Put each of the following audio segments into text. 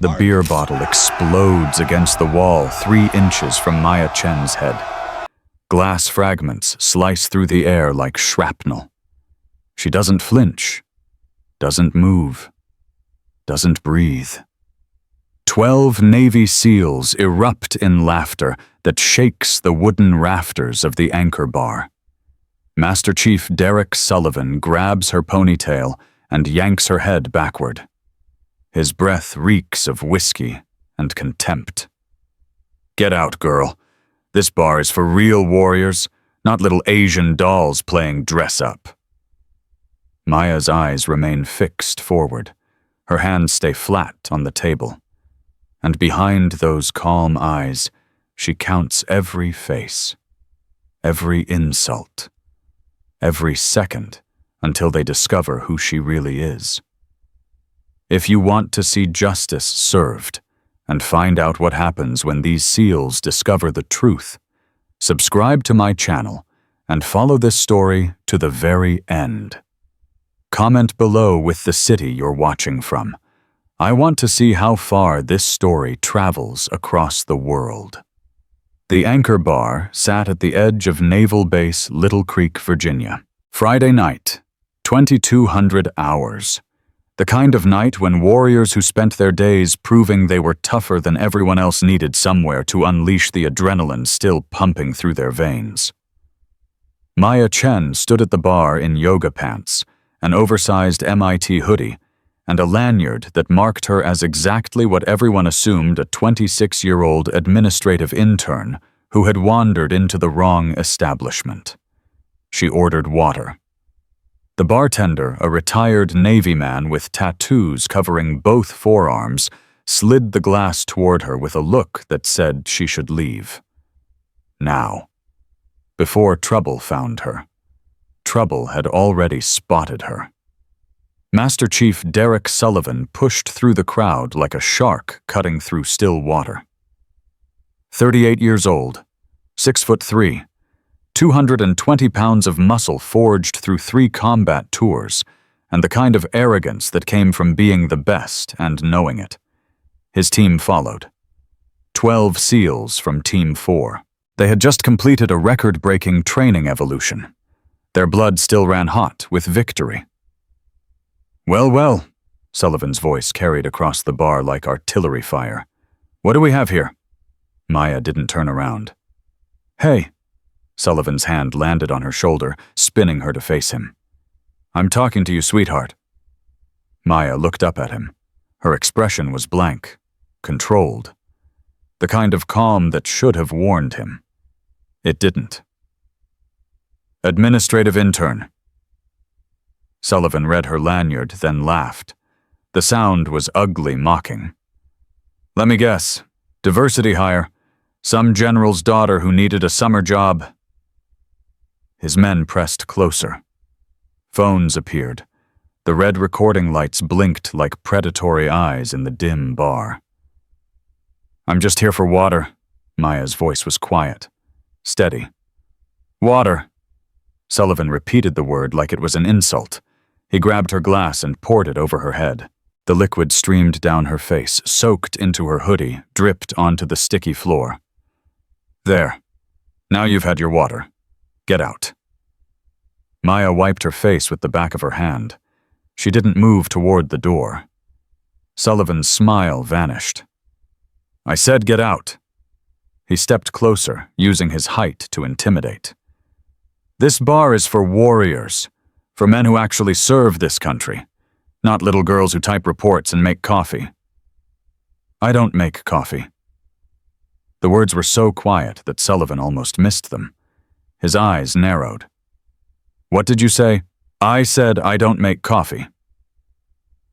The beer bottle explodes against the wall 3 inches from Maya Chen's head. Glass fragments slice through the air like shrapnel. She doesn't flinch, doesn't move, doesn't breathe. 12 Navy SEALs erupt in laughter that shakes the wooden rafters of the anchor bar. Master Chief Derek Sullivan grabs her ponytail and yanks her head backward. His breath reeks of whiskey and contempt. "Get out, girl. This bar is for real warriors, not little Asian dolls playing dress-up." Maya's eyes remain fixed forward. Her hands stay flat on the table. And behind those calm eyes, she counts every face, every insult, every second until they discover who she really is. If you want to see justice served and find out what happens when these SEALs discover the truth, subscribe to my channel and follow this story to the very end. Comment below with the city you're watching from. I want to see how far this story travels across the world. The Anchor Bar sat at the edge of Naval Base Little Creek, Virginia. Friday night, 2200 hours. The kind of night when warriors who spent their days proving they were tougher than everyone else needed somewhere to unleash the adrenaline still pumping through their veins. Maya Chen stood at the bar in yoga pants, an oversized MIT hoodie, and a lanyard that marked her as exactly what everyone assumed a 26-year-old administrative intern who had wandered into the wrong establishment. She ordered water. The bartender, a retired Navy man with tattoos covering both forearms, slid the glass toward her with a look that said she should leave. Now. Before trouble found her. Trouble had already spotted her. Master Chief Derek Sullivan pushed through the crowd like a shark cutting through still water. 38 years old, 6'3", 220 pounds of muscle forged through 3 combat tours, and the kind of arrogance that came from being the best and knowing it. His team followed. 12 SEALs from Team 4. They had just completed a record-breaking training evolution. Their blood still ran hot with victory. "Well, well," Sullivan's voice carried across the bar like artillery fire. "What do we have here?" Maya didn't turn around. "Hey." Sullivan's hand landed on her shoulder, spinning her to face him. "I'm talking to you, sweetheart." Maya looked up at him. Her expression was blank, controlled. The kind of calm that should have warned him. It didn't. "Administrative intern." Sullivan read her lanyard, then laughed. The sound was ugly mocking. "Let me guess. Diversity hire. Some general's daughter who needed a summer job." His men pressed closer. Phones appeared. The red recording lights blinked like predatory eyes in the dim bar. "I'm just here for water." Maya's voice was quiet, steady. "Water." Sullivan repeated the word like it was an insult. He grabbed her glass and poured it over her head. The liquid streamed down her face, soaked into her hoodie, dripped onto the sticky floor. "There. Now you've had your water. Get out." Maya wiped her face with the back of her hand. She didn't move toward the door. Sullivan's smile vanished. "I said get out." He stepped closer, using his height to intimidate. "This bar is for warriors, for men who actually serve this country, not little girls who type reports and make coffee." "I don't make coffee." The words were so quiet that Sullivan almost missed them. His eyes narrowed. "What did you say?" "I said I don't make coffee."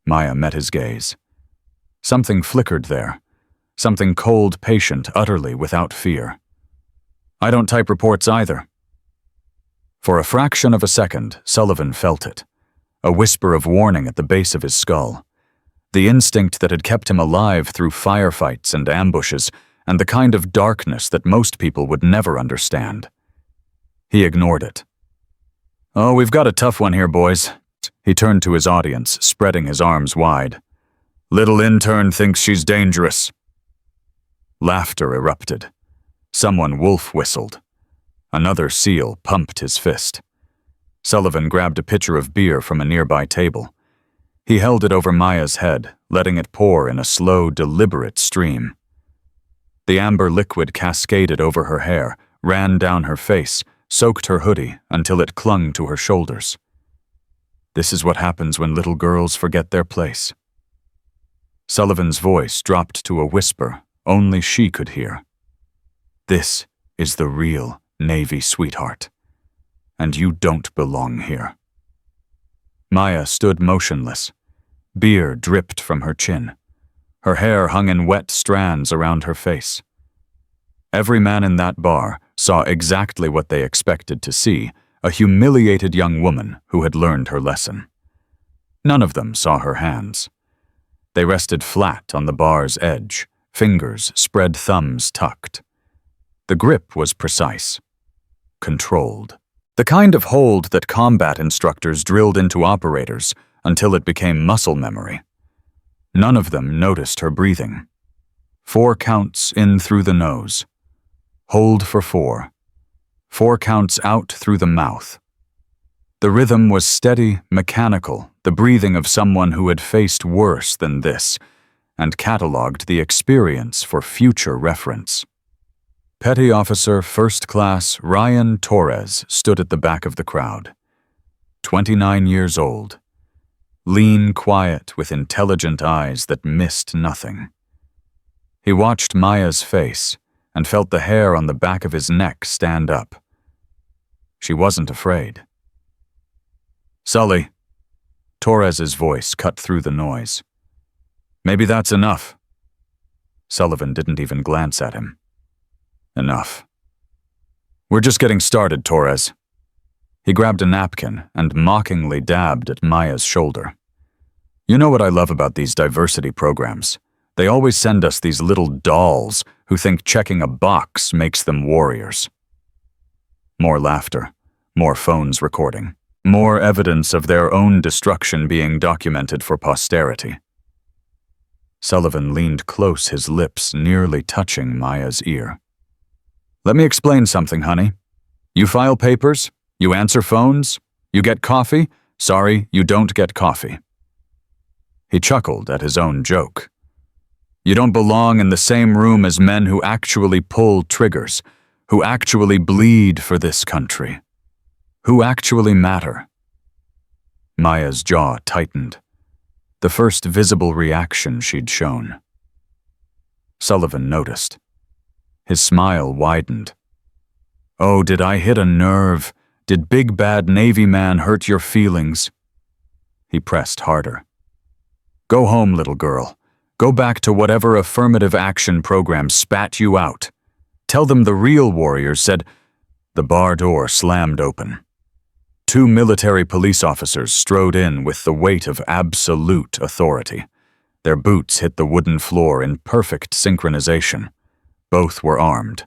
Maya met his gaze. Something flickered there. Something cold, patient, utterly without fear. "I don't type reports either." For a fraction of a second, Sullivan felt it. A whisper of warning at the base of his skull. The instinct that had kept him alive through firefights and ambushes, and the kind of darkness that most people would never understand. He ignored it. "Oh, we've got a tough one here, boys." He turned to his audience, spreading his arms wide. Little intern thinks she's dangerous. Laughter erupted. Someone wolf whistled. Another seal pumped his fist. Sullivan grabbed a pitcher of beer from a nearby table. He held it over Maya's head, letting it pour in a slow, deliberate stream. The amber liquid cascaded over her hair, ran down her face, soaked her hoodie until it clung to her shoulders. This is what happens when little girls forget their place. Sullivan's voice dropped to a whisper only she could hear. This is the real Navy sweetheart, and you don't belong here. Maya stood motionless. Beer dripped from her chin. Her hair hung in wet strands around her face. Every man in that bar saw exactly what they expected to see, a humiliated young woman who had learned her lesson. None of them saw her hands. They rested flat on the bar's edge, fingers spread, thumbs tucked. The grip was precise, controlled. The kind of hold that combat instructors drilled into operators until it became muscle memory. None of them noticed her breathing. 4 counts in through the nose. Hold for 4. 4 counts out through the mouth. The rhythm was steady, mechanical, the breathing of someone who had faced worse than this, and catalogued the experience for future reference. Petty Officer First Class Ryan Torres stood at the back of the crowd. 29 years old. Lean, quiet, with intelligent eyes that missed nothing. He watched Maya's face and felt the hair on the back of his neck stand up. She wasn't afraid. "Sully." Torres's voice cut through the noise. "Maybe that's enough." Sullivan didn't even glance at him. "Enough. We're just getting started, Torres." He grabbed a napkin and mockingly dabbed at Maya's shoulder. "You know what I love about these diversity programs? They always send us these little dolls who think checking a box makes them warriors." More laughter, more phones recording, more evidence of their own destruction being documented for posterity. Sullivan leaned close, his lips nearly touching Maya's ear. "Let me explain something, honey. You file papers, you answer phones, you get coffee. Sorry, you don't get coffee." He chuckled at his own joke. "You don't belong in the same room as men who actually pull triggers, who actually bleed for this country, who actually matter." Maya's jaw tightened, the first visible reaction she'd shown. Sullivan noticed. His smile widened. "Oh, did I hit a nerve? Did Big Bad Navy Man hurt your feelings?" He pressed harder. "Go home, little girl. Go back to whatever affirmative action program spat you out. Tell them the real warriors said—" The bar door slammed open. 2 military police officers strode in with the weight of absolute authority. Their boots hit the wooden floor in perfect synchronization. Both were armed.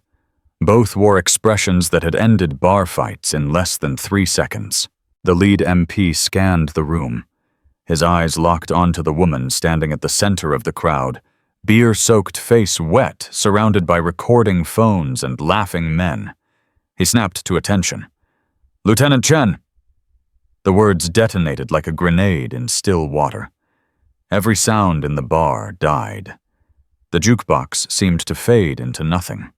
Both wore expressions that had ended bar fights in less than 3 seconds. The lead MP scanned the room. His eyes locked onto the woman standing at the center of the crowd, beer-soaked face wet, surrounded by recording phones and laughing men. He snapped to attention. "Lieutenant Chen!" The words detonated like a grenade in still water. Every sound in the bar died. The jukebox seemed to fade into nothing.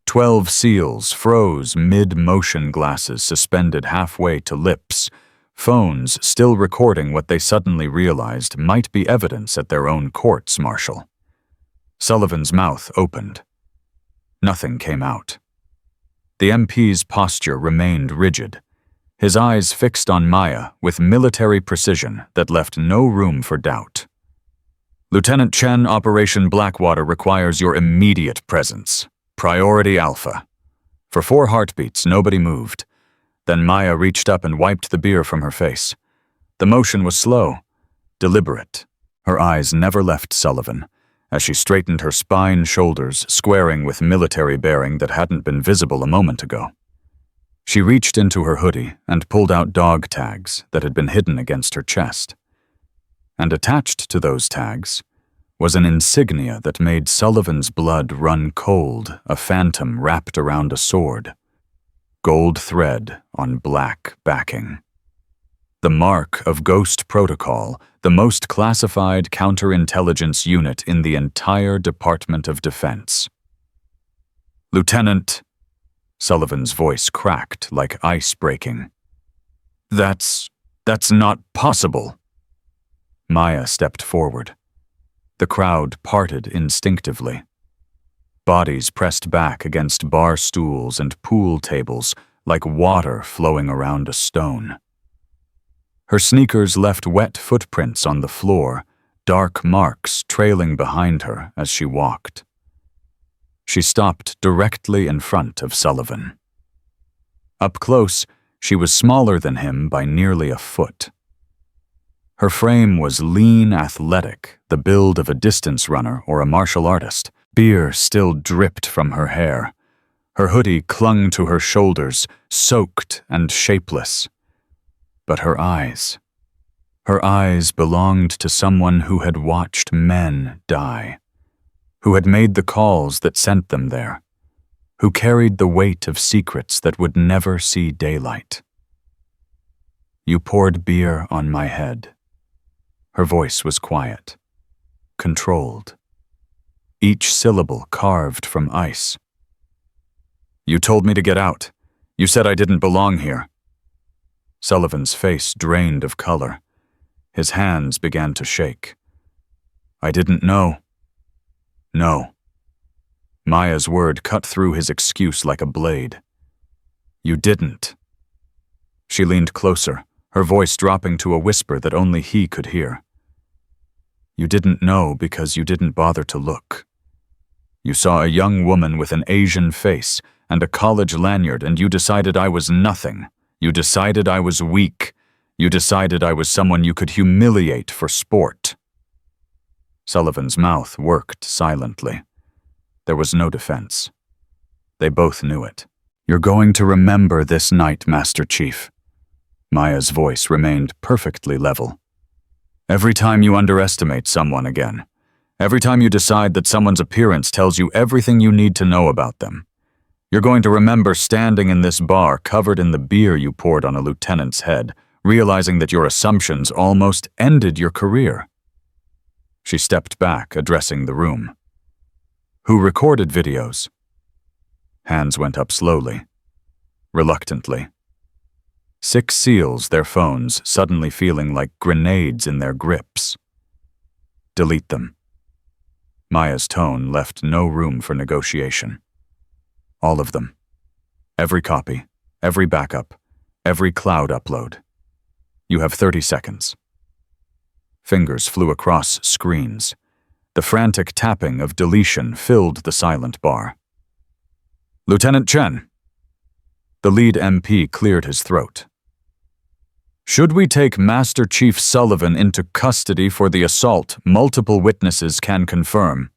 12 seals froze mid-motion, glasses suspended halfway to lips, phones still recording what they suddenly realized might be evidence at their own courts-martial. Sullivan's mouth opened. Nothing came out. The MP's posture remained rigid, his eyes fixed on Maya with military precision that left no room for doubt. "Lieutenant Chen, Operation Blackwater requires your immediate presence. Priority Alpha." For 4 heartbeats, nobody moved. Then Maya reached up and wiped the beer from her face. The motion was slow, deliberate. Her eyes never left Sullivan, as she straightened her spine, shoulders squaring with military bearing that hadn't been visible a moment ago. She reached into her hoodie and pulled out dog tags that had been hidden against her chest. And attached to those tags was an insignia that made Sullivan's blood run cold, a phantom wrapped around a sword. Gold thread on black backing. The mark of Ghost Protocol, the most classified counterintelligence unit in the entire Department of Defense. "Lieutenant," Sullivan's voice cracked like ice breaking. That's not possible." Maya stepped forward. The crowd parted instinctively. Bodies pressed back against bar stools and pool tables like water flowing around a stone. Her sneakers left wet footprints on the floor, dark marks trailing behind her as she walked. She stopped directly in front of Sullivan. Up close, she was smaller than him by nearly a foot. Her frame was lean, athletic, the build of a distance runner or a martial artist. Beer still dripped from her hair. Her hoodie clung to her shoulders, soaked and shapeless. But her eyes belonged to someone who had watched men die, who had made the calls that sent them there, who carried the weight of secrets that would never see daylight. "You poured beer on my head." Her voice was quiet, controlled, each syllable carved from ice. "You told me to get out. You said I didn't belong here." Sullivan's face drained of color. His hands began to shake. "I didn't know." "No." Maya's word cut through his excuse like a blade. "You didn't." She leaned closer, her voice dropping to a whisper that only he could hear. "You didn't know because you didn't bother to look. You saw a young woman with an Asian face and a college lanyard, and you decided I was nothing. You decided I was weak. You decided I was someone you could humiliate for sport." Sullivan's mouth worked silently. There was no defense. They both knew it. "You're going to remember this night, Master Chief." Maya's voice remained perfectly level. "Every time you underestimate someone again, every time you decide that someone's appearance tells you everything you need to know about them, you're going to remember standing in this bar covered in the beer you poured on a lieutenant's head, realizing that your assumptions almost ended your career." She stepped back, addressing the room. "Who recorded videos?" Hands went up slowly, reluctantly. 6 SEALs, their phones suddenly feeling like grenades in their grips. "Delete them." Maya's tone left no room for negotiation. "All of them. Every copy, every backup, every cloud upload. You have 30 seconds. Fingers flew across screens. The frantic tapping of deletion filled the silent bar. "Lieutenant Chen." The lead MP cleared his throat. "Should we take Master Chief Sullivan into custody for the assault multiple witnesses can confirm?"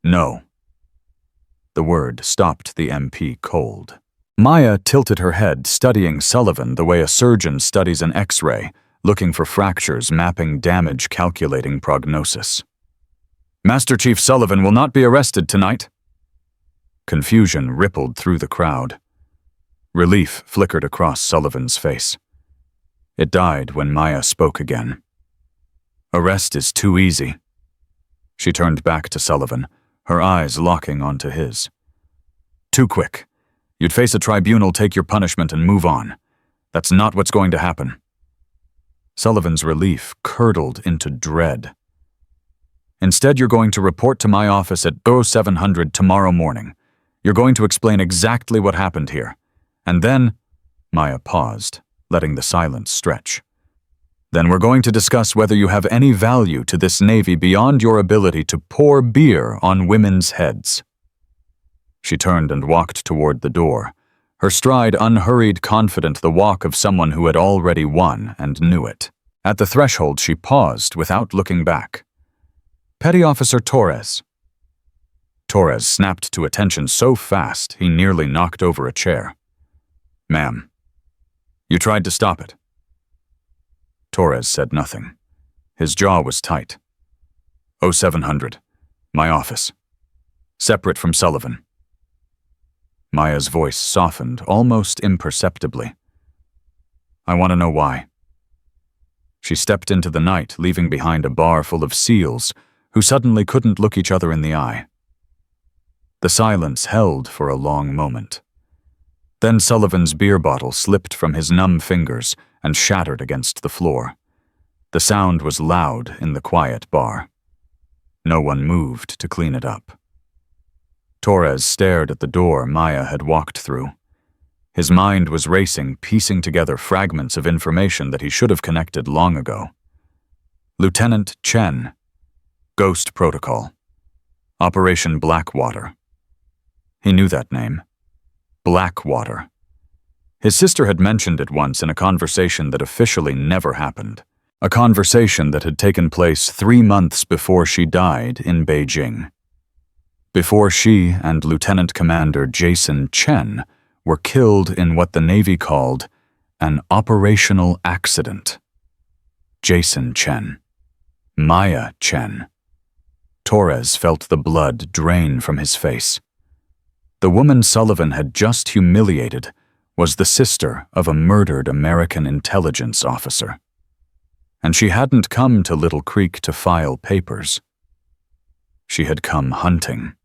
"No." The word stopped the MP cold. Maya tilted her head, studying Sullivan the way a surgeon studies an X-ray, looking for fractures, mapping damage, calculating prognosis. "Master Chief Sullivan will not be arrested tonight." Confusion rippled through the crowd. Relief flickered across Sullivan's face. It died when Maya spoke again. "Arrest is too easy." She turned back to Sullivan, her eyes locking onto his. "Too quick. You'd face a tribunal, take your punishment, and move on. That's not what's going to happen." Sullivan's relief curdled into dread. "Instead, you're going to report to my office at 0700 tomorrow morning. You're going to explain exactly what happened here. And then—" Maya paused, letting the silence stretch. "Then we're going to discuss whether you have any value to this Navy beyond your ability to pour beer on women's heads." She turned and walked toward the door, her stride unhurried, confident, the walk of someone who had already won and knew it. At the threshold, she paused without looking back. "Petty Officer Torres." Torres snapped to attention so fast he nearly knocked over a chair. "Ma'am, you tried to stop it." Torres said nothing. His jaw was tight. 0700. My office. Separate from Sullivan. Maya's voice softened almost imperceptibly. I want to know why. She stepped into the night, leaving behind a bar full of seals who suddenly couldn't look each other in the eye. The silence held for a long moment. Then Sullivan's beer bottle slipped from his numb fingers and shattered against the floor. The sound was loud in the quiet bar. No one moved to clean it up. Torres stared at the door Maya had walked through. His mind was racing, piecing together fragments of information that he should have connected long ago. Lieutenant Chen. Ghost Protocol. Operation Blackwater. He knew that name. Blackwater. His sister had mentioned it once in a conversation that officially never happened. A conversation that had taken place 3 months before she died in Beijing. Before she and Lieutenant Commander Jason Chen were killed in what the Navy called an operational accident. Jason Chen. Maya Chen. Torres felt the blood drain from his face. The woman Sullivan had just humiliated was the sister of a murdered American intelligence officer. And she hadn't come to Little Creek to file papers. She had come hunting.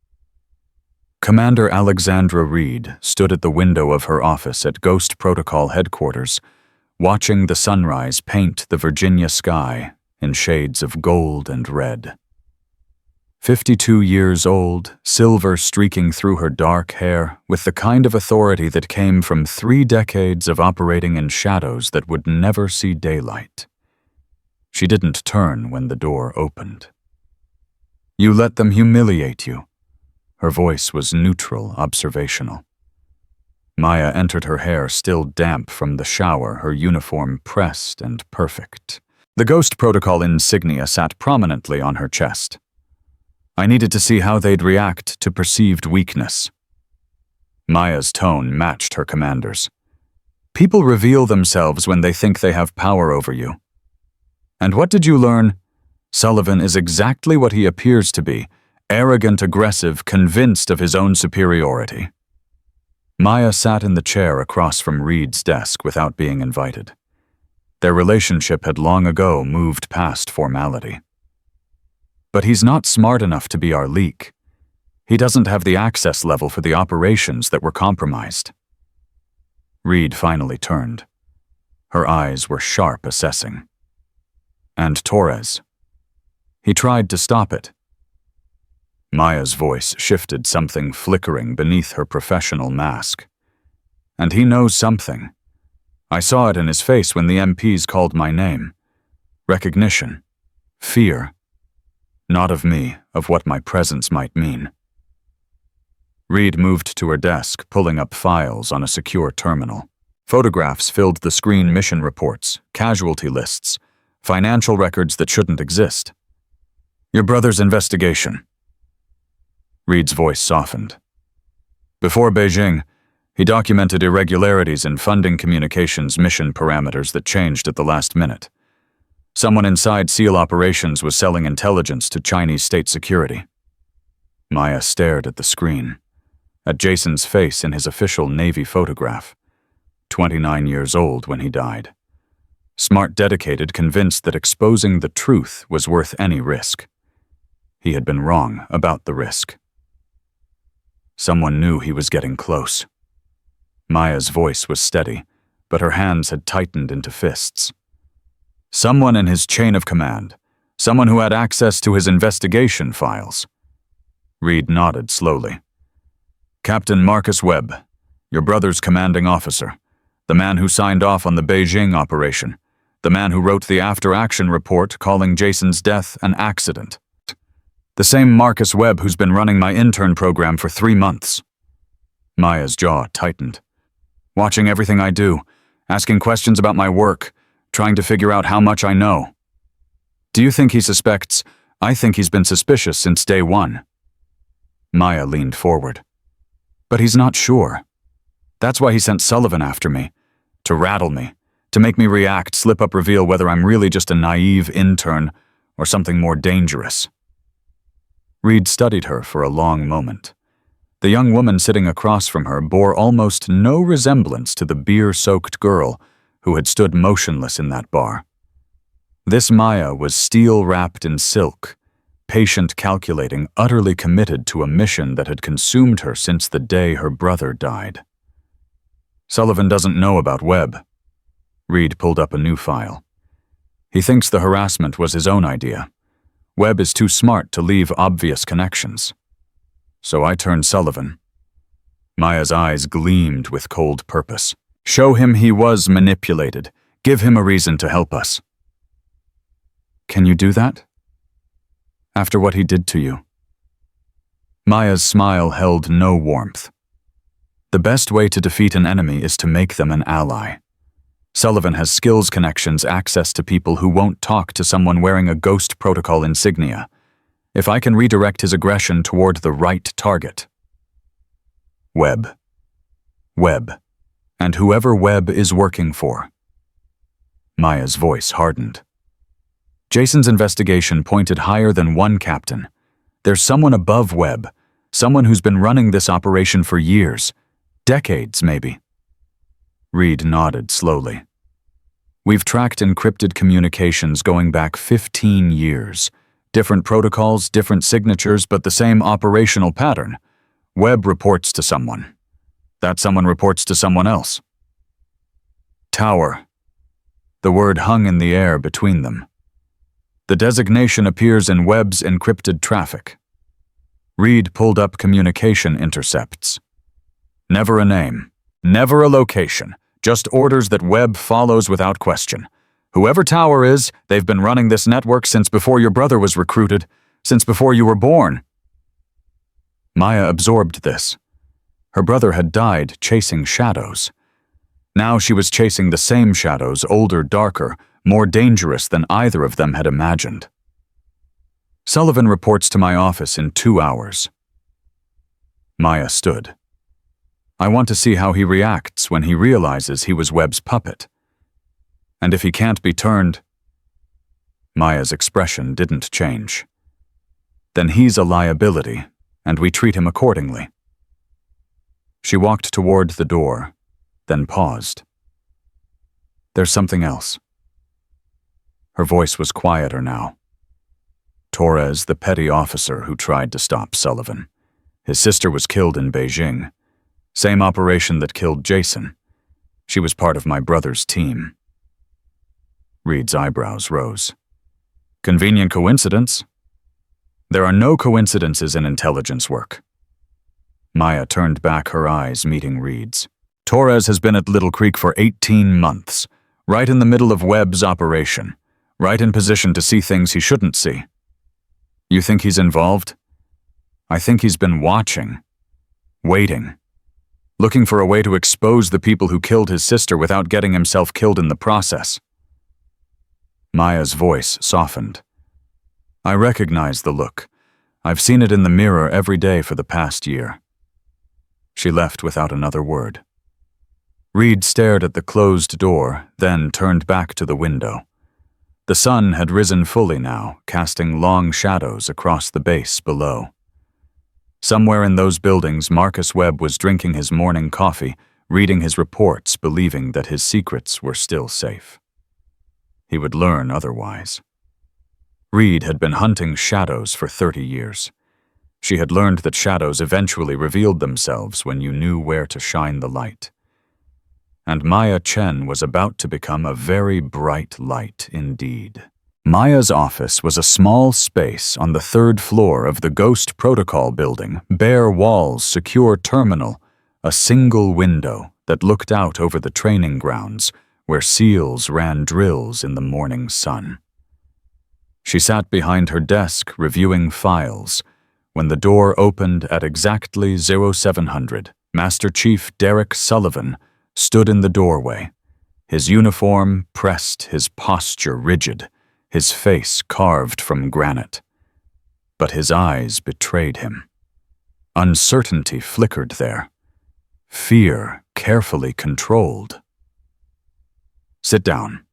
Commander Alexandra Reed stood at the window of her office at Ghost Protocol headquarters, watching the sunrise paint the Virginia sky in shades of gold and red. 52 years old, silver streaking through her dark hair, with the kind of authority that came from 3 decades of operating in shadows that would never see daylight. She didn't turn when the door opened. You let them humiliate you. Her voice was neutral, observational. Maya entered, her hair still damp from the shower, her uniform pressed and perfect. The Ghost Protocol insignia sat prominently on her chest. I needed to see how they'd react to perceived weakness. Maya's tone matched her commander's. People reveal themselves when they think they have power over you. And what did you learn? Sullivan is exactly what he appears to be, arrogant, aggressive, convinced of his own superiority. Maya sat in the chair across from Reed's desk without being invited. Their relationship had long ago moved past formality. But he's not smart enough to be our leak. He doesn't have the access level for the operations that were compromised. Reed finally turned. Her eyes were sharp, assessing. And Torres. He tried to stop it. Maya's voice shifted, something flickering beneath her professional mask. And he knows something. I saw it in his face when the MPs called my name. Recognition. Fear. Not of me, of what my presence might mean. Reed moved to her desk, pulling up files on a secure terminal. Photographs filled the screen, mission reports, casualty lists, financial records that shouldn't exist. Your brother's investigation. Reed's voice softened. Before Beijing, he documented irregularities in funding communications mission parameters that changed at the last minute. Someone inside SEAL operations was selling intelligence to Chinese state security. Maya stared at the screen, at Jason's face in his official Navy photograph. 29 years old when he died. Smart, dedicated, convinced that exposing the truth was worth any risk. He had been wrong about the risk. Someone knew he was getting close. Maya's voice was steady, but her hands had tightened into fists. Someone in his chain of command, someone who had access to his investigation files. Reed nodded slowly. Captain Marcus Webb, your brother's commanding officer, the man who signed off on the Beijing operation, the man who wrote the after-action report calling Jason's death an accident. The same Marcus Webb who's been running my intern program for 3 months. Maya's jaw tightened. Watching everything I do, asking questions about my work, trying to figure out how much I know. Do you think he suspects? I think he's been suspicious since day one. Maya leaned forward. But he's not sure. That's why he sent Sullivan after me. To rattle me. To make me react, slip-up reveal whether I'm really just a naive intern or something more dangerous. Reed studied her for a long moment. The young woman sitting across from her bore almost no resemblance to the beer-soaked girl who had stood motionless in that bar. This Maya was steel-wrapped in silk, patient, calculating, utterly committed to a mission that had consumed her since the day her brother died. Sullivan doesn't know about Webb. Reed pulled up a new file. He thinks the harassment was his own idea. Webb is too smart to leave obvious connections. So I turned Sullivan. Maya's eyes gleamed with cold purpose. Show him he was manipulated. Give him a reason to help us. Can you do that? After what he did to you? Maya's smile held no warmth. The best way to defeat an enemy is to make them an ally. Sullivan has skills connections, access to people who won't talk to someone wearing a Ghost Protocol insignia. If I can redirect his aggression toward the right target. Webb. Webb. And whoever Webb is working for. Maya's voice hardened. Jason's investigation pointed higher than one captain. There's someone above Webb, someone who's been running this operation for years, decades maybe. Reed nodded slowly. We've tracked encrypted communications going back 15 years. Different protocols, different signatures, but the same operational pattern. Webb reports to someone. That someone reports to someone else. Tower. The word hung in the air between them. The designation appears in Webb's encrypted traffic. Reed pulled up communication intercepts. Never a name, never a location, just orders that Webb follows without question. Whoever Tower is, they've been running this network since before your brother was recruited, since before you were born. Maya absorbed this. Her brother had died chasing shadows. Now she was chasing the same shadows, older, darker, more dangerous than either of them had imagined. Sullivan reports to my office in 2 hours. Maya stood. I want to see how he reacts when he realizes he was Webb's puppet. And if he can't be turned... Maya's expression didn't change. Then he's a liability, and we treat him accordingly. She walked toward the door, then paused. There's something else. Her voice was quieter now. Torres, the petty officer who tried to stop Sullivan. His sister was killed in Beijing. Same operation that killed Jason. She was part of my brother's team. Reed's eyebrows rose. Convenient coincidence? There are no coincidences in intelligence work. Maya turned back her eyes, meeting Reed's. Torres has been at Little Creek for 18 months, right in the middle of Webb's operation, right in position to see things he shouldn't see. You think he's involved? I think he's been watching, waiting, looking for a way to expose the people who killed his sister without getting himself killed in the process. Maya's voice softened. I recognize the look. I've seen it in the mirror every day for the past year. She left without another word. Reed stared at the closed door, then turned back to the window. The sun had risen fully now, casting long shadows across the base below. Somewhere in those buildings, Marcus Webb was drinking his morning coffee, reading his reports, believing that his secrets were still safe. He would learn otherwise. Reed had been hunting shadows for 30 years. She had learned that shadows eventually revealed themselves when you knew where to shine the light. And Maya Chen was about to become a very bright light indeed. Maya's office was a small space on the 3rd floor of the Ghost Protocol building, bare walls, secure terminal, a single window that looked out over the training grounds where SEALs ran drills in the morning sun. She sat behind her desk reviewing files when the door opened at exactly 0700. Master Chief Derek Sullivan stood in the doorway, his uniform pressed, his posture rigid, his face carved from granite. But his eyes betrayed him. Uncertainty flickered there, fear carefully controlled. Sit down.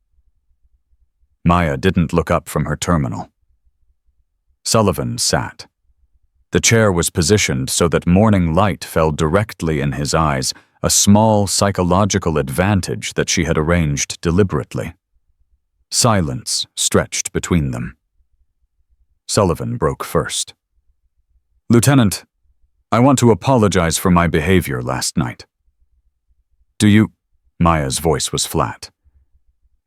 Maya didn't look up from her terminal. Sullivan sat. The chair was positioned so that morning light fell directly in his eyes, a small psychological advantage that she had arranged deliberately. Silence stretched between them. Sullivan broke first. "Lieutenant, I want to apologize for my behavior last night." "Do you—" Maya's voice was flat.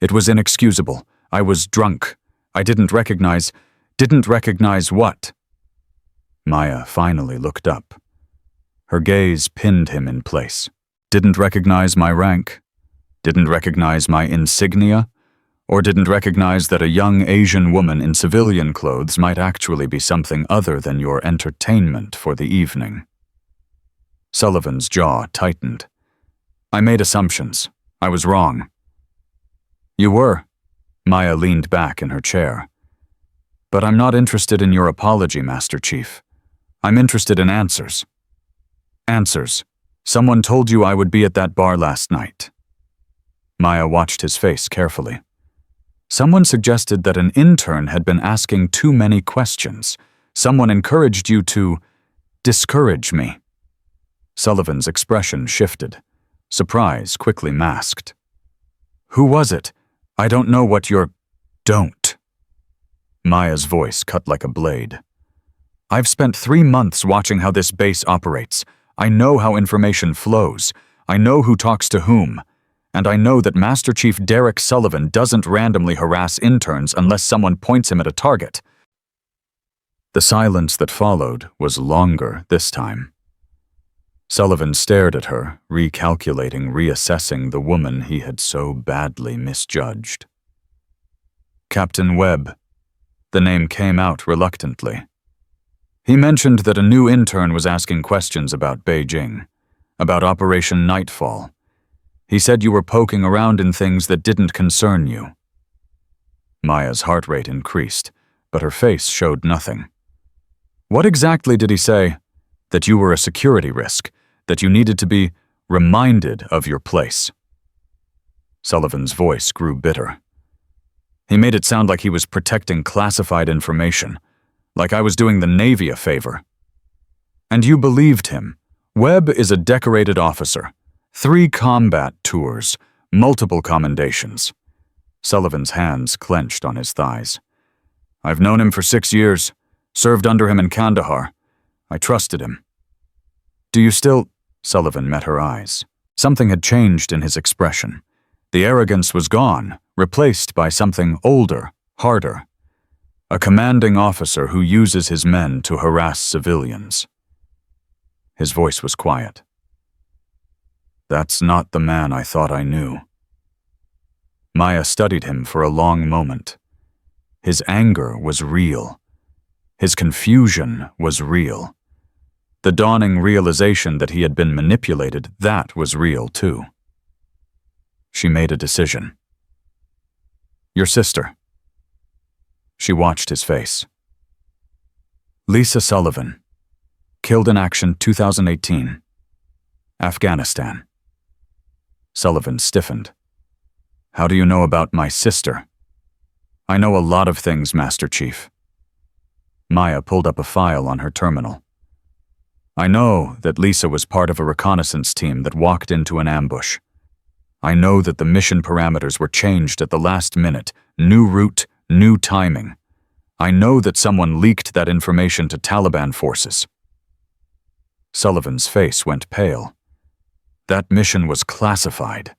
"It was inexcusable. I was drunk. I didn't recognize— Didn't recognize what?" Maya finally looked up. Her gaze pinned him in place. "Didn't recognize my rank? Didn't recognize my insignia? Or didn't recognize that a young Asian woman in civilian clothes might actually be something other than your entertainment for the evening?" Sullivan's jaw tightened. "I made assumptions. I was wrong." "You were." Maya leaned back in her chair. "But I'm not interested in your apology, Master Chief. I'm interested in answers." "Answers. Someone told you I would be at that bar last night." Maya watched his face carefully. "Someone suggested that an intern had been asking too many questions. Someone encouraged you to discourage me." Sullivan's expression shifted. Surprise quickly masked. "Who was it? I don't know what you're— Don't." Maya's voice cut like a blade. "I've spent 3 months watching how this base operates. I know how information flows. I know who talks to whom. And I know that Master Chief Derek Sullivan doesn't randomly harass interns unless someone points him at a target." The silence that followed was longer this time. Sullivan stared at her, recalculating, reassessing the woman he had so badly misjudged. "Captain Webb." The name came out reluctantly. "He mentioned that a new intern was asking questions about Beijing, about Operation Nightfall. He said you were poking around in things that didn't concern you." Maya's heart rate increased, but her face showed nothing. "What exactly did he say? That you were a security risk, that you needed to be reminded of your place?" Sullivan's voice grew bitter. He made it sound like he was protecting classified information, like I was doing the Navy a favor. "And you believed him. Webb is a decorated officer. 3 combat tours, multiple commendations." Sullivan's hands clenched on his thighs. "I've known him for 6 years, served under him in Kandahar. I trusted him." "Do you still—" Sullivan met her eyes. Something had changed in his expression. The arrogance was gone, replaced by something older, harder. A commanding officer who uses his men to harass civilians. His voice was quiet. "That's not the man I thought I knew." Maya studied him for a long moment. His anger was real. His confusion was real. The dawning realization that he had been manipulated, that was real too. She made a decision. "Your sister." She watched his face. "Lisa Sullivan. Killed in action 2018. Afghanistan." Sullivan stiffened. "How do you know about my sister?" "I know a lot of things, Master Chief." Maya pulled up a file on her terminal. "I know that Lisa was part of a reconnaissance team that walked into an ambush. I know that the mission parameters were changed at the last minute, new route, new timing. I know that someone leaked that information to Taliban forces." Sullivan's face went pale. "That mission was classified."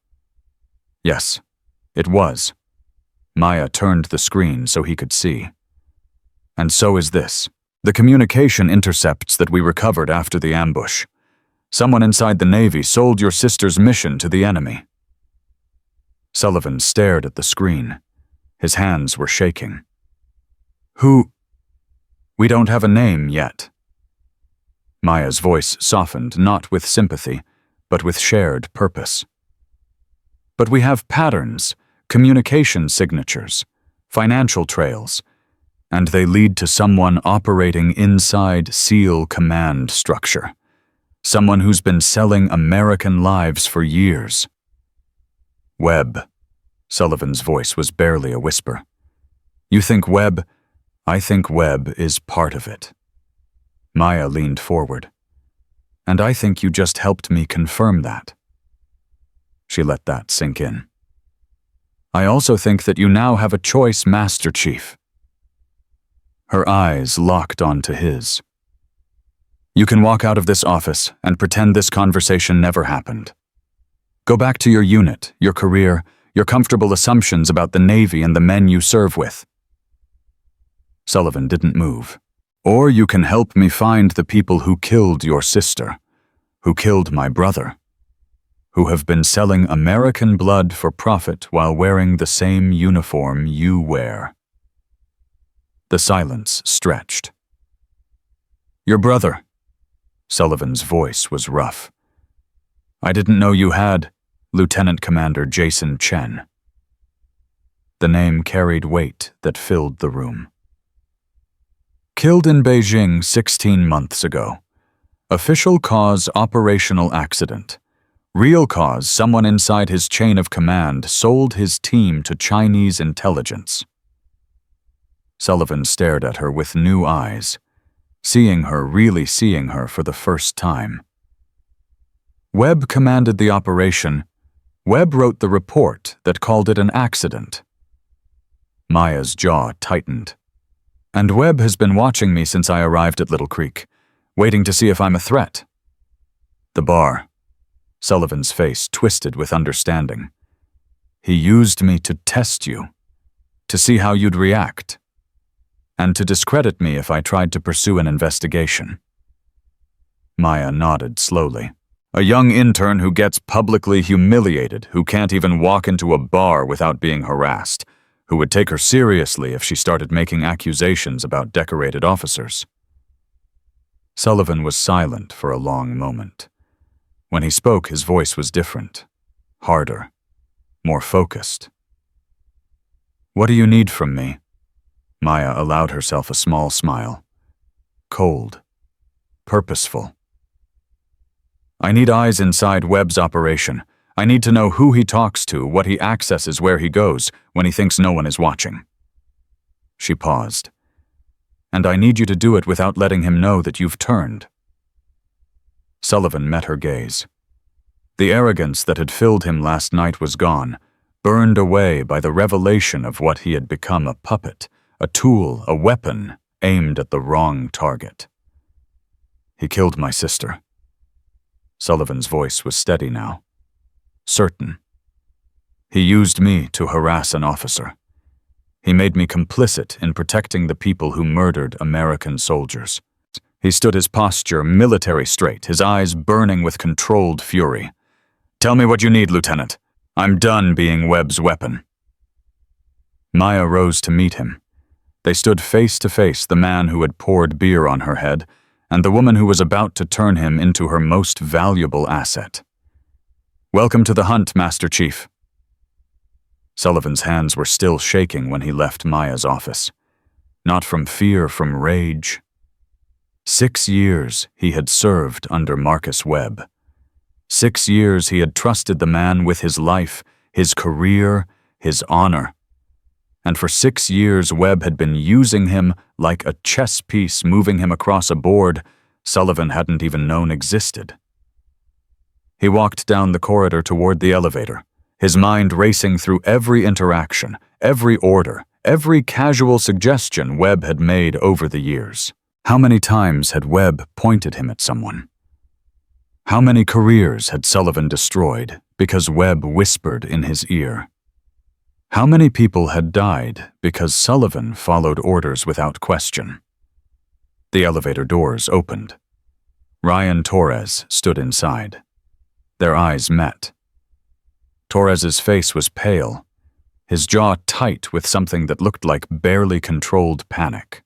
"Yes, it was." Maya turned the screen so he could see. "And so is this. The communication intercepts that we recovered after the ambush. Someone inside the Navy sold your sister's mission to the enemy." Sullivan stared at the screen. His hands were shaking. "Who?" "We don't have a name yet." Maya's voice softened, not with sympathy, but with shared purpose. "But we have patterns, communication signatures, financial trails, and they lead to someone operating inside SEAL command structure. Someone who's been selling American lives for years." "Webb." Sullivan's voice was barely a whisper. You think Webb? I think Webb is part of it. Maya leaned forward. And I think you just helped me confirm that. She let that sink in. I also think that you now have a choice, Master Chief. Her eyes locked onto his. You can walk out of this office and pretend this conversation never happened. Go back to your unit, your career, your comfortable assumptions about the Navy and the men you serve with. Sullivan didn't move. Or you can help me find the people who killed your sister, who killed my brother, who have been selling American blood for profit while wearing the same uniform you wear. The silence stretched. Your brother. Sullivan's voice was rough. I didn't know you had, Lieutenant Commander Jason Chen. The name carried weight that filled the room. Killed in Beijing 16 months ago. Official cause operational accident. Real cause someone inside his chain of command sold his team to Chinese intelligence. Sullivan stared at her with new eyes, really seeing her for the first time. Webb commanded the operation. Webb wrote the report that called it an accident. Maya's jaw tightened. And Webb has been watching me since I arrived at Little Creek, waiting to see if I'm a threat. The bar. Sullivan's face twisted with understanding. He used me to test you, to see how you'd react, and to discredit me if I tried to pursue an investigation. Maya nodded slowly. A young intern who gets publicly humiliated, who can't even walk into a bar without being harassed, who would take her seriously if she started making accusations about decorated officers. Sullivan was silent for a long moment. When he spoke, his voice was different, harder, more focused. What do you need from me? Maya allowed herself a small smile. Cold, purposeful. I need eyes inside Webb's operation. I need to know who he talks to, what he accesses, where he goes, when he thinks no one is watching. She paused. And I need you to do it without letting him know that you've turned. Sullivan met her gaze. The arrogance that had filled him last night was gone, burned away by the revelation of what he had become, a puppet, a tool, a weapon aimed at the wrong target. He killed my sister. Sullivan's voice was steady now. Certain. He used me to harass an officer. He made me complicit in protecting the people who murdered American soldiers. He stood his posture military straight, his eyes burning with controlled fury. Tell me what you need, Lieutenant. I'm done being Webb's weapon. Maya rose to meet him. They stood face to face, the man who had poured beer on her head, and the woman who was about to turn him into her most valuable asset. Welcome to the hunt, Master Chief. Sullivan's hands were still shaking when he left Maya's office. Not from fear, from rage. 6 years he had served under Marcus Webb. 6 years he had trusted the man with his life, his career, his honor. And for 6 years Webb had been using him like a chess piece, moving him across a board Sullivan hadn't even known existed. He walked down the corridor toward the elevator, his mind racing through every interaction, every order, every casual suggestion Webb had made over the years. How many times had Webb pointed him at someone? How many careers had Sullivan destroyed because Webb whispered in his ear? How many people had died because Sullivan followed orders without question? The elevator doors opened. Ryan Torres stood inside. Their eyes met. Torres's face was pale, his jaw tight with something that looked like barely controlled panic.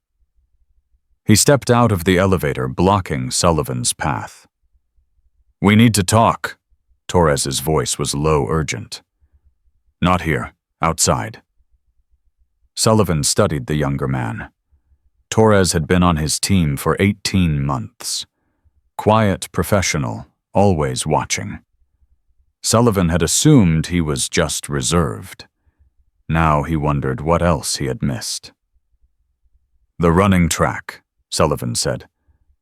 He stepped out of the elevator, blocking Sullivan's path. We need to talk. Torres's voice was low, urgent. Not here, outside. Sullivan studied the younger man. Torres had been on his team for 18 months. Quiet professional, always watching. Sullivan had assumed he was just reserved. Now he wondered what else he had missed. "The running track," Sullivan said.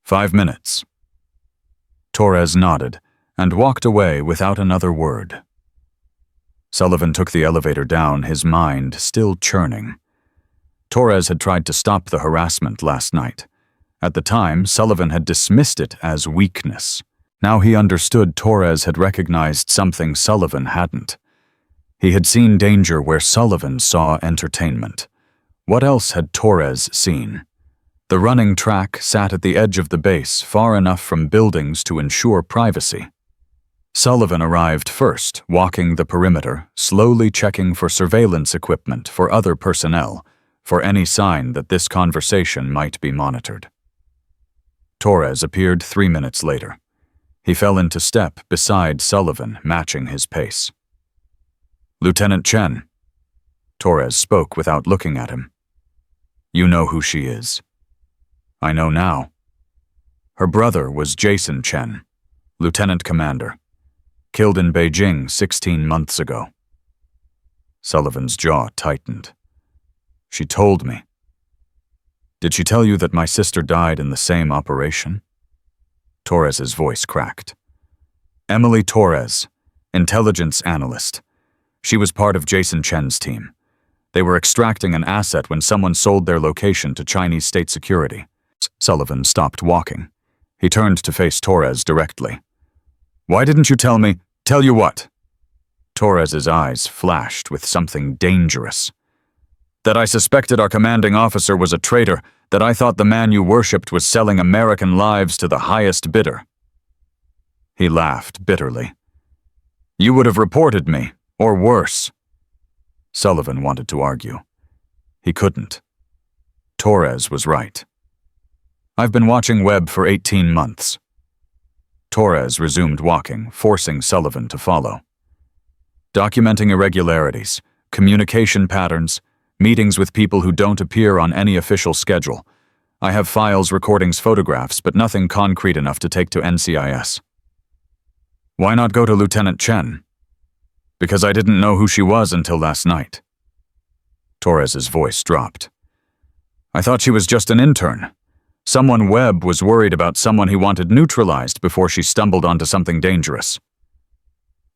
5 minutes. Torres nodded and walked away without another word. Sullivan took the elevator down, his mind still churning. Torres had tried to stop the harassment last night. At the time, Sullivan had dismissed it as weakness. Now he understood Torres had recognized something Sullivan hadn't. He had seen danger where Sullivan saw entertainment. What else had Torres seen? The running track sat at the edge of the base, far enough from buildings to ensure privacy. Sullivan arrived first, walking the perimeter, slowly checking for surveillance equipment, for other personnel, for any sign that this conversation might be monitored. Torres appeared 3 minutes later. He fell into step beside Sullivan, matching his pace. "Lieutenant Chen." Torres spoke without looking at him. "You know who she is." "I know now." Her brother was Jason Chen, lieutenant commander, killed in Beijing 16 months ago. Sullivan's jaw tightened. "She told me." "Did she tell you that my sister died in the same operation?" Torres's voice cracked. "Emily Torres, intelligence analyst. She was part of Jason Chen's team. They were extracting an asset when someone sold their location to Chinese state security." Sullivan stopped walking. He turned to face Torres directly. "Why didn't you tell me? Tell you what?" Torres's eyes flashed with something dangerous. "That I suspected our commanding officer was a traitor, that I thought the man you worshipped was selling American lives to the highest bidder." He laughed bitterly. "You would have reported me, or worse." Sullivan wanted to argue. He couldn't. Torres was right. "I've been watching Webb for 18 months. Torres resumed walking, forcing Sullivan to follow. "Documenting irregularities, communication patterns, meetings with people who don't appear on any official schedule. I have files, recordings, photographs, but nothing concrete enough to take to NCIS." "Why not go to Lieutenant Chen?" "Because I didn't know who she was until last night." Torres's voice dropped. "I thought she was just an intern. Someone Webb was worried about, someone he wanted neutralized before she stumbled onto something dangerous."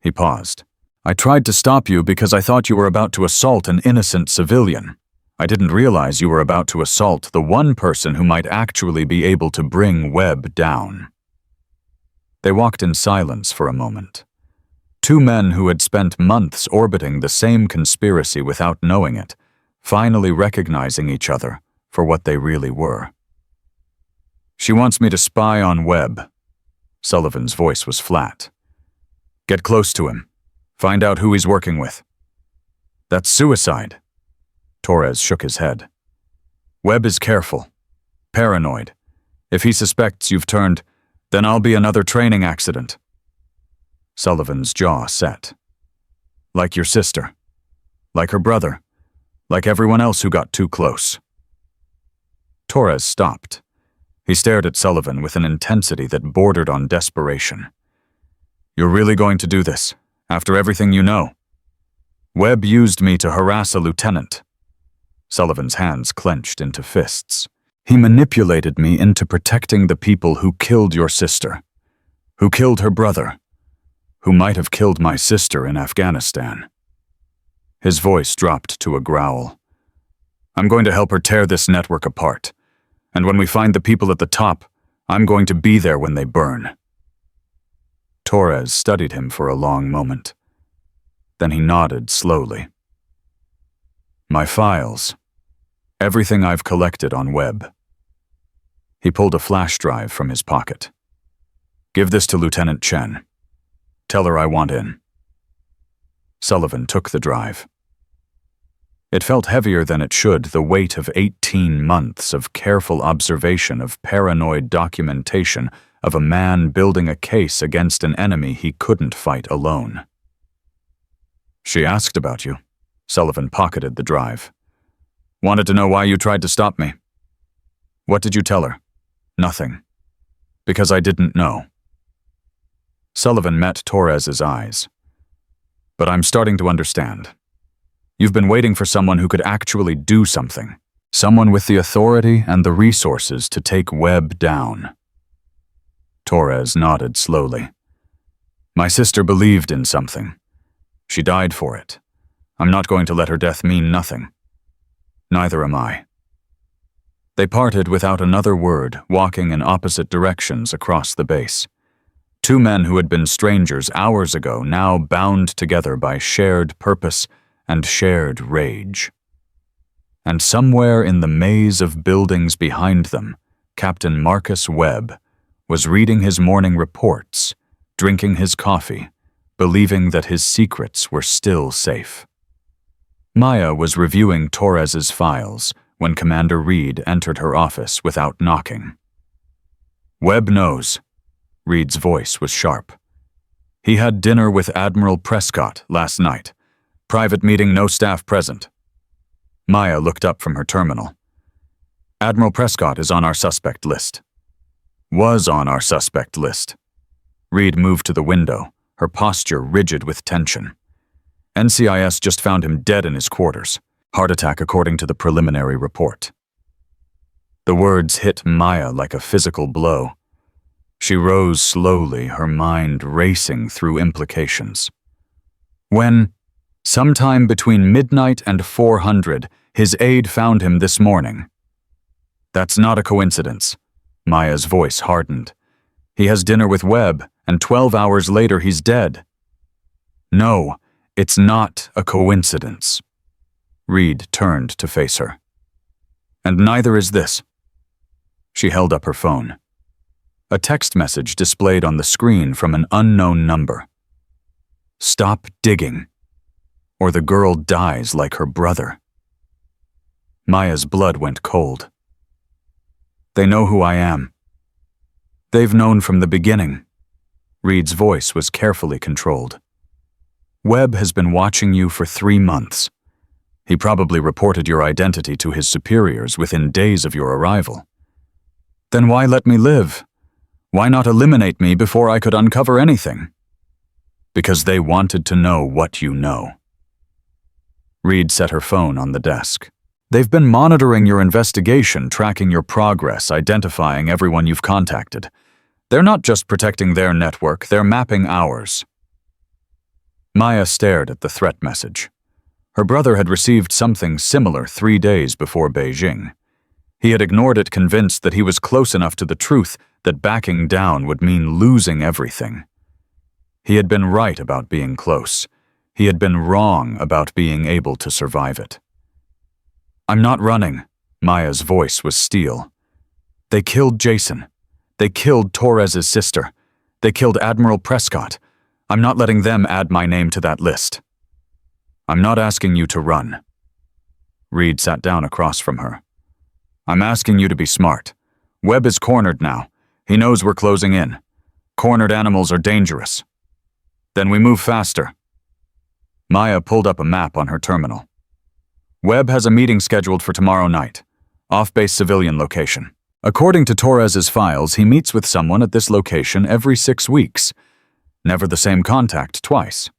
He paused. "I tried to stop you because I thought you were about to assault an innocent civilian. I didn't realize you were about to assault the one person who might actually be able to bring Webb down." They walked in silence for a moment. Two men who had spent months orbiting the same conspiracy without knowing it, finally recognizing each other for what they really were. "She wants me to spy on Webb." Sullivan's voice was flat. "Get close to him. Find out who he's working with." "That's suicide." Torres shook his head. "Webb is careful, paranoid. If he suspects you've turned, then I'll be another training accident." Sullivan's jaw set. "Like your sister. Like her brother. Like everyone else who got too close." Torres stopped. He stared at Sullivan with an intensity that bordered on desperation. "You're really going to do this, after everything you know?" "Webb used me to harass a lieutenant." Sullivan's hands clenched into fists. "He manipulated me into protecting the people who killed your sister, who killed her brother, who might have killed my sister in Afghanistan." His voice dropped to a growl. "I'm going to help her tear this network apart. And when we find the people at the top, I'm going to be there when they burn." Torres studied him for a long moment. Then he nodded slowly. "My files. Everything I've collected on Webb." He pulled a flash drive from his pocket. "Give this to Lieutenant Chen. Tell her I want in." Sullivan took the drive. It felt heavier than it should, the weight of 18 months of careful observation, of paranoid documentation, of a man building a case against an enemy he couldn't fight alone. "She asked about you." Sullivan pocketed the drive. "Wanted to know why you tried to stop me." "What did you tell her?" "Nothing. Because I didn't know." Sullivan met Torres's eyes. "But I'm starting to understand. You've been waiting for someone who could actually do something. Someone with the authority and the resources to take Webb down. Torres nodded slowly. My sister believed in something. She died for it. I'm not going to let her death mean nothing. Neither am I. They parted without another word, walking in opposite directions across the base. Two men who had been strangers hours ago, now bound together by shared purpose and shared rage. And somewhere in the maze of buildings behind them, Captain Marcus Webb was reading his morning reports, drinking his coffee, believing that his secrets were still safe. Maya was reviewing Torres's files when Commander Reed entered her office without knocking. Webb knows. Reed's voice was sharp. He had dinner with Admiral Prescott last night. Private meeting, no staff present. Maya looked up from her terminal. Admiral Prescott is on our suspect list. Was on our suspect list. Reed moved to the window, her posture rigid with tension. NCIS just found him dead in his quarters. Heart attack according to the preliminary report. The words hit Maya like a physical blow. She rose slowly, her mind racing through implications. When, sometime between midnight and 400, his aide found him this morning. That's not a coincidence. Maya's voice hardened. He has dinner with Webb, and 12 hours later he's dead. No, it's not a coincidence. Reed turned to face her. And neither is this. She held up her phone. A text message displayed on the screen from an unknown number. Stop digging, or the girl dies like her brother. Maya's blood went cold. They know who I am. They've known from the beginning. Reed's voice was carefully controlled. Webb has been watching you for 3 months. He probably reported your identity to his superiors within days of your arrival. Then why let me live? Why not eliminate me before I could uncover anything? Because they wanted to know what you know. Reed set her phone on the desk. They've been monitoring your investigation, tracking your progress, identifying everyone you've contacted. They're not just protecting their network, they're mapping ours. Maya stared at the threat message. Her brother had received something similar 3 days before Beijing. He had ignored it, convinced that he was close enough to the truth that backing down would mean losing everything. He had been right about being close. He had been wrong about being able to survive it. I'm not running. Maya's voice was steel. They killed Jason. They killed Torres's sister. They killed Admiral Prescott. I'm not letting them add my name to that list. I'm not asking you to run. Reed sat down across from her. I'm asking you to be smart. Webb is cornered now. He knows we're closing in. Cornered animals are dangerous. Then we move faster. Maya pulled up a map on her terminal. Webb has a meeting scheduled for tomorrow night. Off-base civilian location. According to Torres's files, he meets with someone at this location every 6 weeks. Never the same contact twice.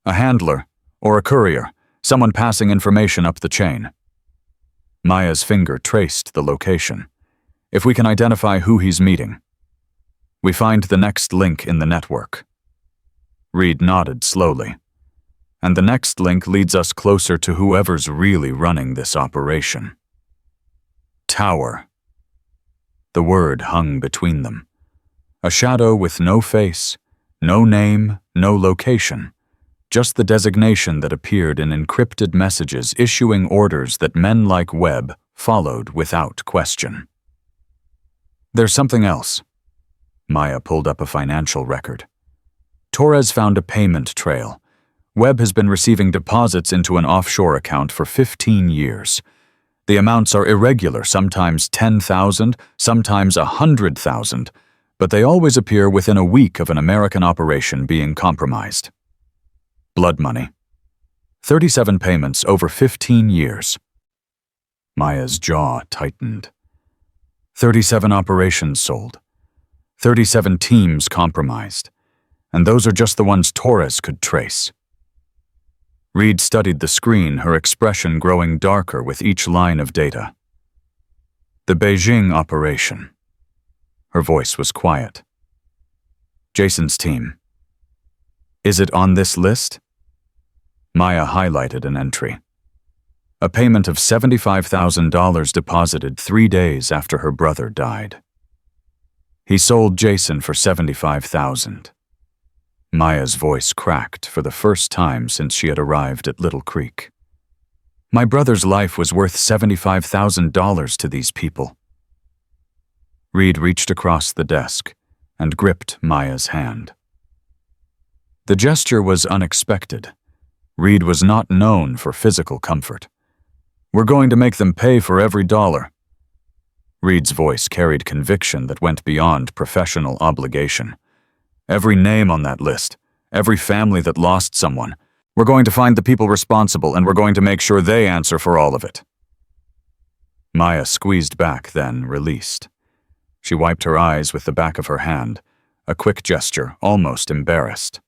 A handler, or a courier, someone passing information up the chain. Maya's finger traced the location. If we can identify who he's meeting, we find the next link in the network. Reed nodded slowly. And the next link leads us closer to whoever's really running this operation. Tower. The word hung between them. A shadow with no face, no name, no location. Just the designation that appeared in encrypted messages issuing orders that men like Webb followed without question. There's something else. Maya pulled up a financial record. Torres found a payment trail. Webb has been receiving deposits into an offshore account for 15 years. The amounts are irregular, sometimes 10,000, sometimes 100,000, but they always appear within a week of an American operation being compromised. Blood money. 37 payments over 15 years. Maya's jaw tightened. 37 operations sold. 37 teams compromised. And those are just the ones Torres could trace. Reed studied the screen, her expression growing darker with each line of data. The Beijing operation. Her voice was quiet. Jason's team. Is it on this list? Maya highlighted an entry. A payment of $75,000 deposited 3 days after her brother died. He sold Jason for $75,000. Maya's voice cracked for the first time since she had arrived at Little Creek. My brother's life was worth $75,000 to these people. Reed reached across the desk and gripped Maya's hand. The gesture was unexpected. Reed was not known for physical comfort. We're going to make them pay for every dollar. Reed's voice carried conviction that went beyond professional obligation. Every name on that list, every family that lost someone. We're going to find the people responsible, and we're going to make sure they answer for all of it. Maya squeezed back, then released. She wiped her eyes with the back of her hand, a quick gesture, almost embarrassed.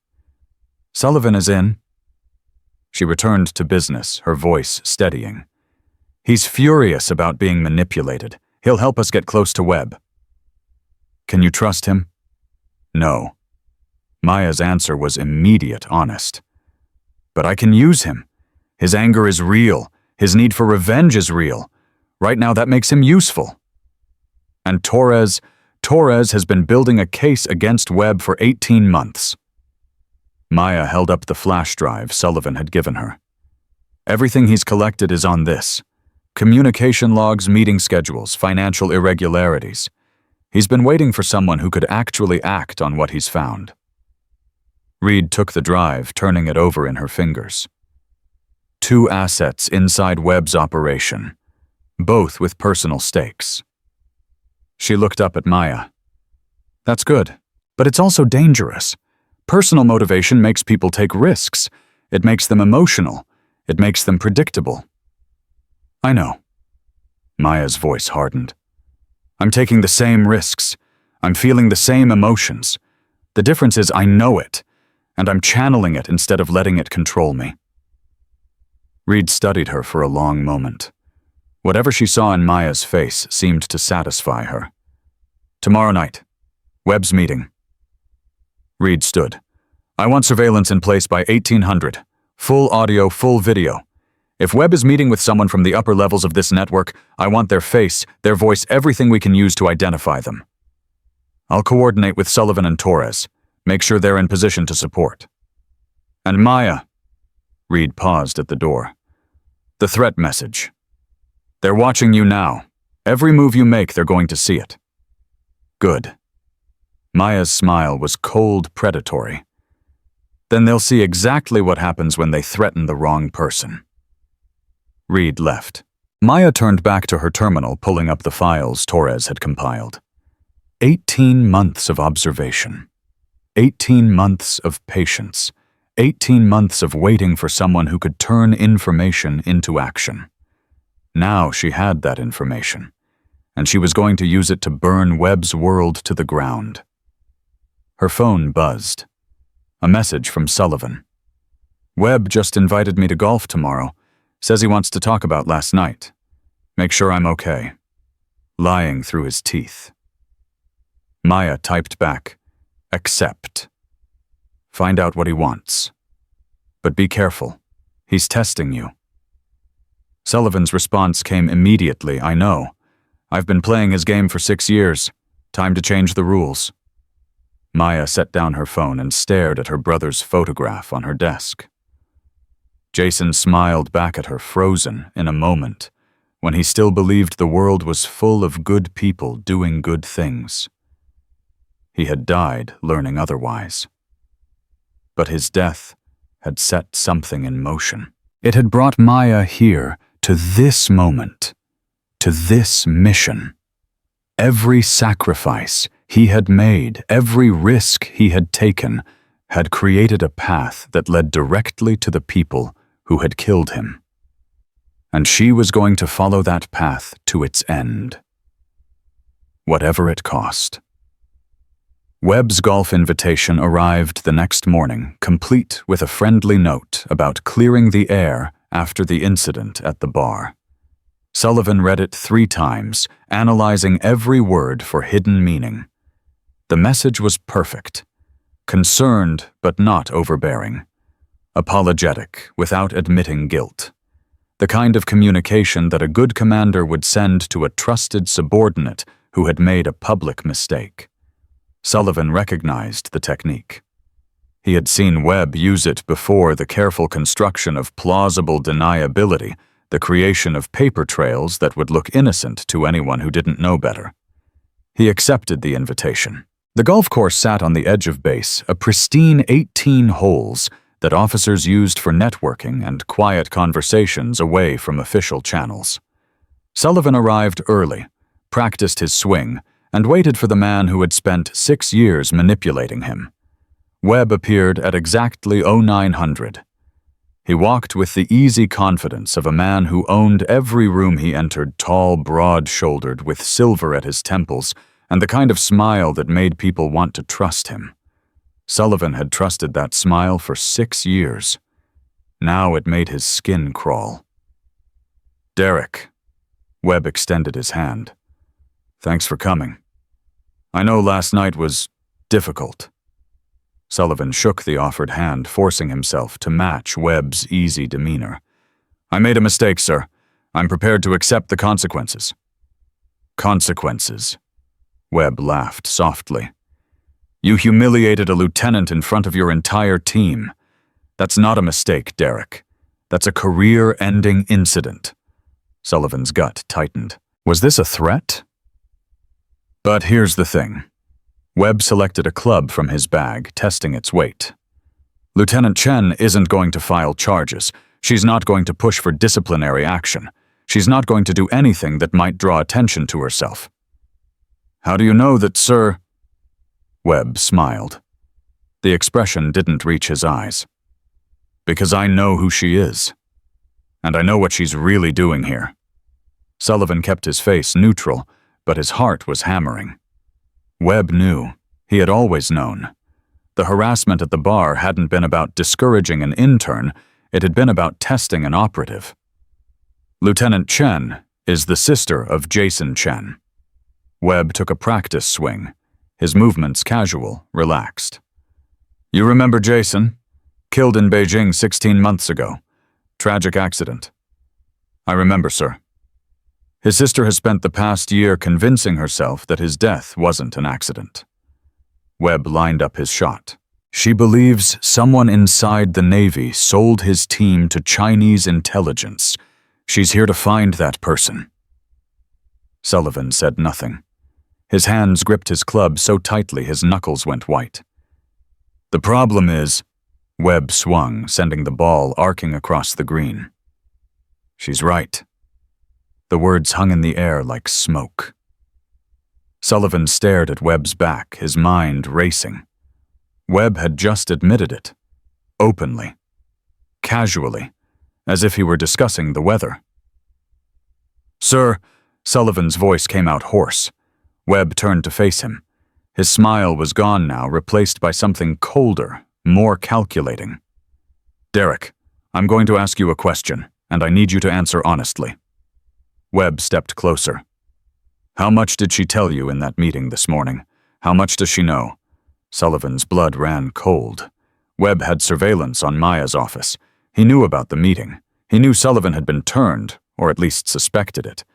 Sullivan is in. She returned to business, her voice steadying. He's furious about being manipulated. He'll help us get close to Webb. Can you trust him? No. Maya's answer was immediate, honest. But I can use him. His anger is real. His need for revenge is real. Right now that makes him useful. And Torres has been building a case against Webb for 18 months. Maya held up the flash drive Sullivan had given her. Everything he's collected is on this. Communication logs, meeting schedules, financial irregularities. He's been waiting for someone who could actually act on what he's found. Reed took the drive, turning it over in her fingers. 2 assets inside Webb's operation, both with personal stakes. She looked up at Maya. That's good, but it's also dangerous. Personal motivation makes people take risks. It makes them emotional. It makes them predictable. I know. Maya's voice hardened. I'm taking the same risks. I'm feeling the same emotions. The difference is I know it, and I'm channeling it instead of letting it control me. Reed studied her for a long moment. Whatever she saw in Maya's face seemed to satisfy her. Tomorrow night. Webb's meeting. Reed stood. I want surveillance in place by 1800. Full audio, full video. If Webb is meeting with someone from the upper levels of this network, I want their face, their voice, everything we can use to identify them. I'll coordinate with Sullivan and Torres. Make sure they're in position to support. And Maya. Reed paused at the door. The threat message. They're watching you now. Every move you make, they're going to see it. Good. Maya's smile was cold, predatory. Then they'll see exactly what happens when they threaten the wrong person. Reed left. Maya turned back to her terminal, pulling up the files Torres had compiled. 18 months of observation. 18 months of patience. 18 months of waiting for someone who could turn information into action. Now she had that information, and she was going to use it to burn Webb's world to the ground. Her phone buzzed. A message from Sullivan. Webb just invited me to golf tomorrow. Says he wants to talk about last night. Make sure I'm okay. Lying through his teeth. Maya typed back, accept. Find out what he wants. But be careful. He's testing you. Sullivan's response came immediately, I know. I've been playing his game for 6 years. Time to change the rules. Maya set down her phone and stared at her brother's photograph on her desk. Jason smiled back at her, frozen in a moment, when he still believed the world was full of good people doing good things. He had died learning otherwise. But his death had set something in motion. It had brought Maya here, to this moment, to this mission. Every sacrifice he had made, every risk he had taken, had created a path that led directly to the people who had killed him. And she was going to follow that path to its end. Whatever it cost. Webb's golf invitation arrived the next morning, complete with a friendly note about clearing the air after the incident at the bar. Sullivan read it 3 times, analyzing every word for hidden meaning. The message was perfect. Concerned but not overbearing. Apologetic without admitting guilt. The kind of communication that a good commander would send to a trusted subordinate who had made a public mistake. Sullivan recognized the technique. He had seen Webb use it before: the careful construction of plausible deniability, the creation of paper trails that would look innocent to anyone who didn't know better. He accepted the invitation. The golf course sat on the edge of base, a pristine 18 holes that officers used for networking and quiet conversations away from official channels. Sullivan arrived early, practiced his swing, and waited for the man who had spent 6 years manipulating him. Webb appeared at exactly 0900. He walked with the easy confidence of a man who owned every room he entered, tall, broad-shouldered, with silver at his temples, and the kind of smile that made people want to trust him. Sullivan had trusted that smile for 6 years. Now it made his skin crawl. "Derek." Webb extended his hand. "Thanks for coming. I know last night was difficult." Sullivan shook the offered hand, forcing himself to match Webb's easy demeanor. "I made a mistake, sir. I'm prepared to accept the consequences." "Consequences?" Webb laughed softly. "You humiliated a lieutenant in front of your entire team. That's not a mistake, Derek. That's a career-ending incident." Sullivan's gut tightened. Was this a threat? But here's the thing. Webb selected a club from his bag, testing its weight. Lieutenant Chen isn't going to file charges. She's not going to push for disciplinary action. She's not going to do anything that might draw attention to herself. "How do you know that, sir?" Webb smiled. The expression didn't reach his eyes. "Because I know who she is. And I know what she's really doing here." Sullivan kept his face neutral, but his heart was hammering. Webb knew. He had always known. The harassment at the bar hadn't been about discouraging an intern, it had been about testing an operative. Lieutenant Chen is the sister of Jason Chen. Webb took a practice swing, his movements casual, relaxed. "You remember Jason? Killed in Beijing 16 months ago. Tragic accident." "I remember, sir." His sister has spent the past year convincing herself that his death wasn't an accident. Webb lined up his shot. "She believes someone inside the Navy sold his team to Chinese intelligence. She's here to find that person." Sullivan said nothing. His hands gripped his club so tightly his knuckles went white. "The problem is," Webb swung, sending the ball arcing across the green. "She's right." The words hung in the air like smoke. Sullivan stared at Webb's back, his mind racing. Webb had just admitted it. Openly. Casually. As if he were discussing the weather. "Sir," Sullivan's voice came out hoarse. Webb turned to face him. His smile was gone now, replaced by something colder, more calculating. "Derek, I'm going to ask you a question, and I need you to answer honestly." Webb stepped closer. "How much did she tell you in that meeting this morning? How much does she know?" Sullivan's blood ran cold. Webb had surveillance on Maya's office. He knew about the meeting. He knew Sullivan had been turned, or at least suspected it.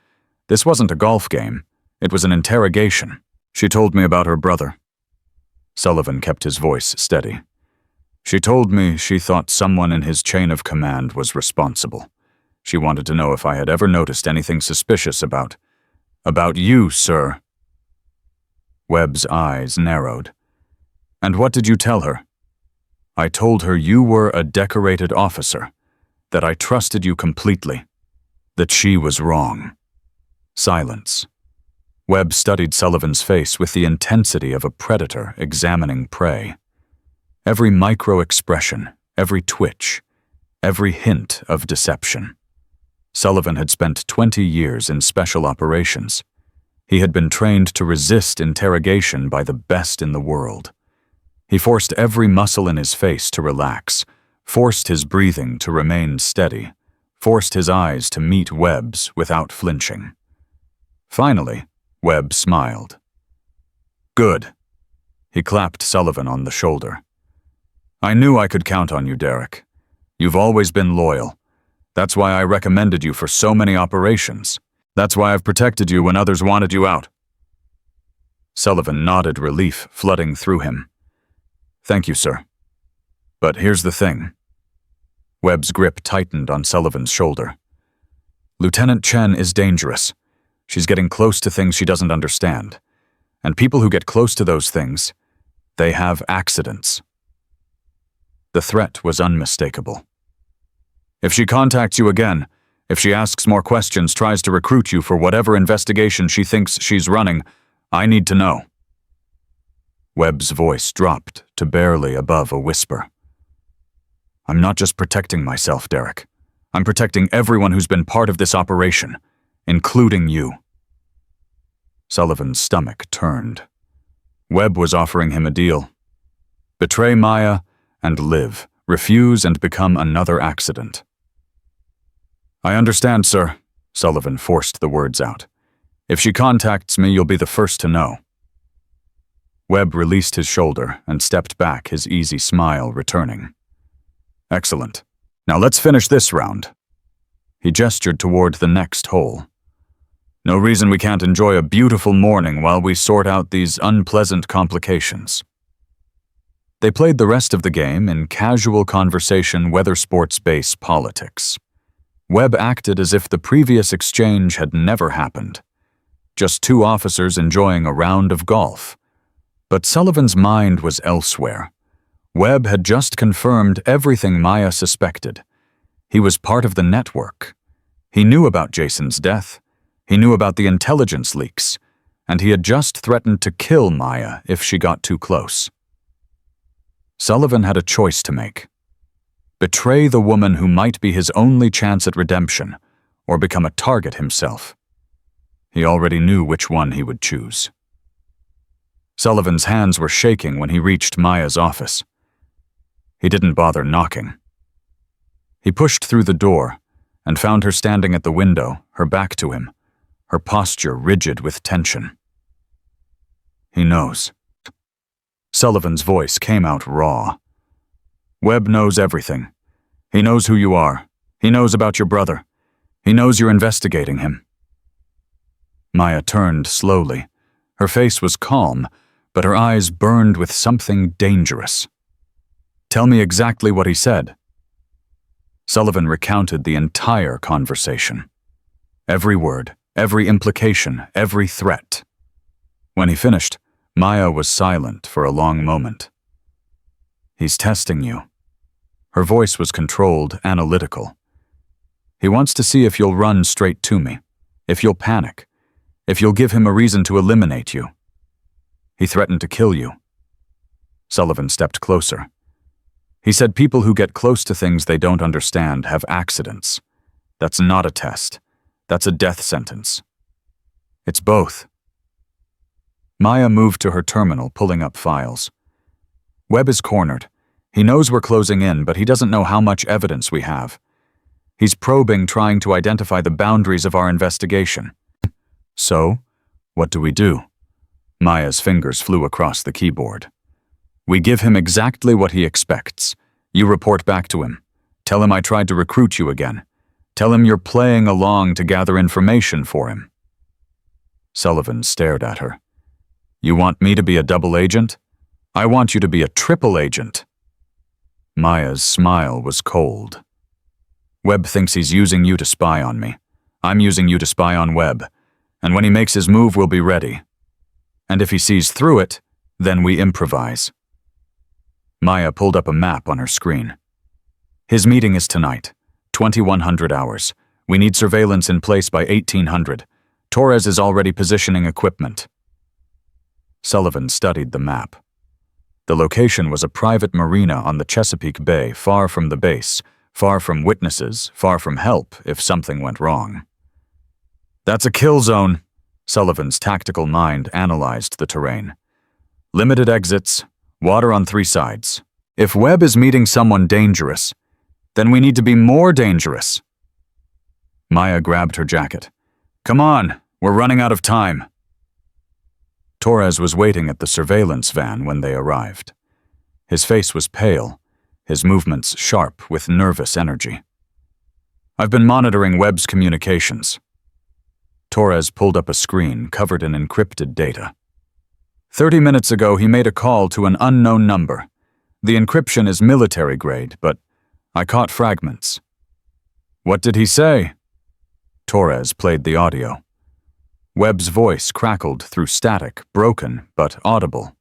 This wasn't a golf game. It was an interrogation. "She told me about her brother." Sullivan kept his voice steady. "She told me she thought someone in his chain of command was responsible. She wanted to know if I had ever noticed anything suspicious about you, sir." Webb's eyes narrowed. "And what did you tell her?" "I told her you were a decorated officer, that I trusted you completely, that she was wrong." Silence. Webb studied Sullivan's face with the intensity of a predator examining prey. Every micro-expression, every twitch, every hint of deception. Sullivan had spent 20 years in special operations. He had been trained to resist interrogation by the best in the world. He forced every muscle in his face to relax, forced his breathing to remain steady, forced his eyes to meet Webb's without flinching. Finally, Webb smiled. "Good." He clapped Sullivan on the shoulder. "I knew I could count on you, Derek. You've always been loyal. That's why I recommended you for so many operations. That's why I've protected you when others wanted you out." Sullivan nodded, relief flooding through him. "Thank you, sir. But here's the thing." Webb's grip tightened on Sullivan's shoulder. "Lieutenant Chen is dangerous. She's getting close to things she doesn't understand. And people who get close to those things, they have accidents." The threat was unmistakable. "If she contacts you again, if she asks more questions, tries to recruit you for whatever investigation she thinks she's running, I need to know." Webb's voice dropped to barely above a whisper. "I'm not just protecting myself, Derek. I'm protecting everyone who's been part of this operation, including you." Sullivan's stomach turned. Webb was offering him a deal. Betray Maya and live. Refuse and become another accident. "I understand, sir," Sullivan forced the words out. "If she contacts me, you'll be the first to know." Webb released his shoulder and stepped back, his easy smile returning. "Excellent. Now let's finish this round." He gestured toward the next hole. "No reason we can't enjoy a beautiful morning while we sort out these unpleasant complications." They played the rest of the game in casual conversation, weather sports base politics. Webb acted as if the previous exchange had never happened. Just two officers enjoying a round of golf. But Sullivan's mind was elsewhere. Webb had just confirmed everything Maya suspected. He was part of the network. He knew about Jason's death. He knew about the intelligence leaks. And he had just threatened to kill Maya if she got too close. Sullivan had a choice to make. Betray the woman who might be his only chance at redemption, or become a target himself. He already knew which one he would choose. Sullivan's hands were shaking when he reached Maya's office. He didn't bother knocking. He pushed through the door and found her standing at the window, her back to him, her posture rigid with tension. "He knows." Sullivan's voice came out raw. "Webb knows everything. He knows who you are. He knows about your brother. He knows you're investigating him." Maya turned slowly. Her face was calm, but her eyes burned with something dangerous. "Tell me exactly what he said." Sullivan recounted the entire conversation. Every word, every implication, every threat. When he finished, Maya was silent for a long moment. "He's testing you." Her voice was controlled, analytical. "He wants to see if you'll run straight to me, if you'll panic, if you'll give him a reason to eliminate you. He threatened to kill you." Sullivan stepped closer. He said people who get close to things they don't understand have accidents. That's not a test. That's a death sentence. It's both. Maya moved to her terminal, pulling up files. "Webb is cornered. He knows we're closing in, but he doesn't know how much evidence we have. He's probing, trying to identify the boundaries of our investigation." "So, what do we do?" Maya's fingers flew across the keyboard. "We give him exactly what he expects. You report back to him. Tell him I tried to recruit you again. Tell him you're playing along to gather information for him." Sullivan stared at her. "You want me to be a double agent? I want you to be a triple agent." Maya's smile was cold. "Webb thinks he's using you to spy on me. I'm using you to spy on Webb. And when he makes his move, we'll be ready. And if he sees through it, then we improvise." Maya pulled up a map on her screen. "His meeting is tonight, 2100 hours. We need surveillance in place by 1800. Torres is already positioning equipment." Sullivan studied the map. The location was a private marina on the Chesapeake Bay, far from the base, far from witnesses, far from help if something went wrong. "That's a kill zone," Sullivan's tactical mind analyzed the terrain. Limited exits, water on 3 sides. If Webb is meeting someone dangerous, then we need to be more dangerous. Maya grabbed her jacket. Come on, we're running out of time. Torres was waiting at the surveillance van when they arrived. His face was pale, his movements sharp with nervous energy. I've been monitoring Webb's communications. Torres pulled up a screen covered in encrypted data. 30 minutes ago, he made a call to an unknown number. The encryption is military grade, but I caught fragments. What did he say? Torres played the audio. Webb's voice crackled through static, broken but audible.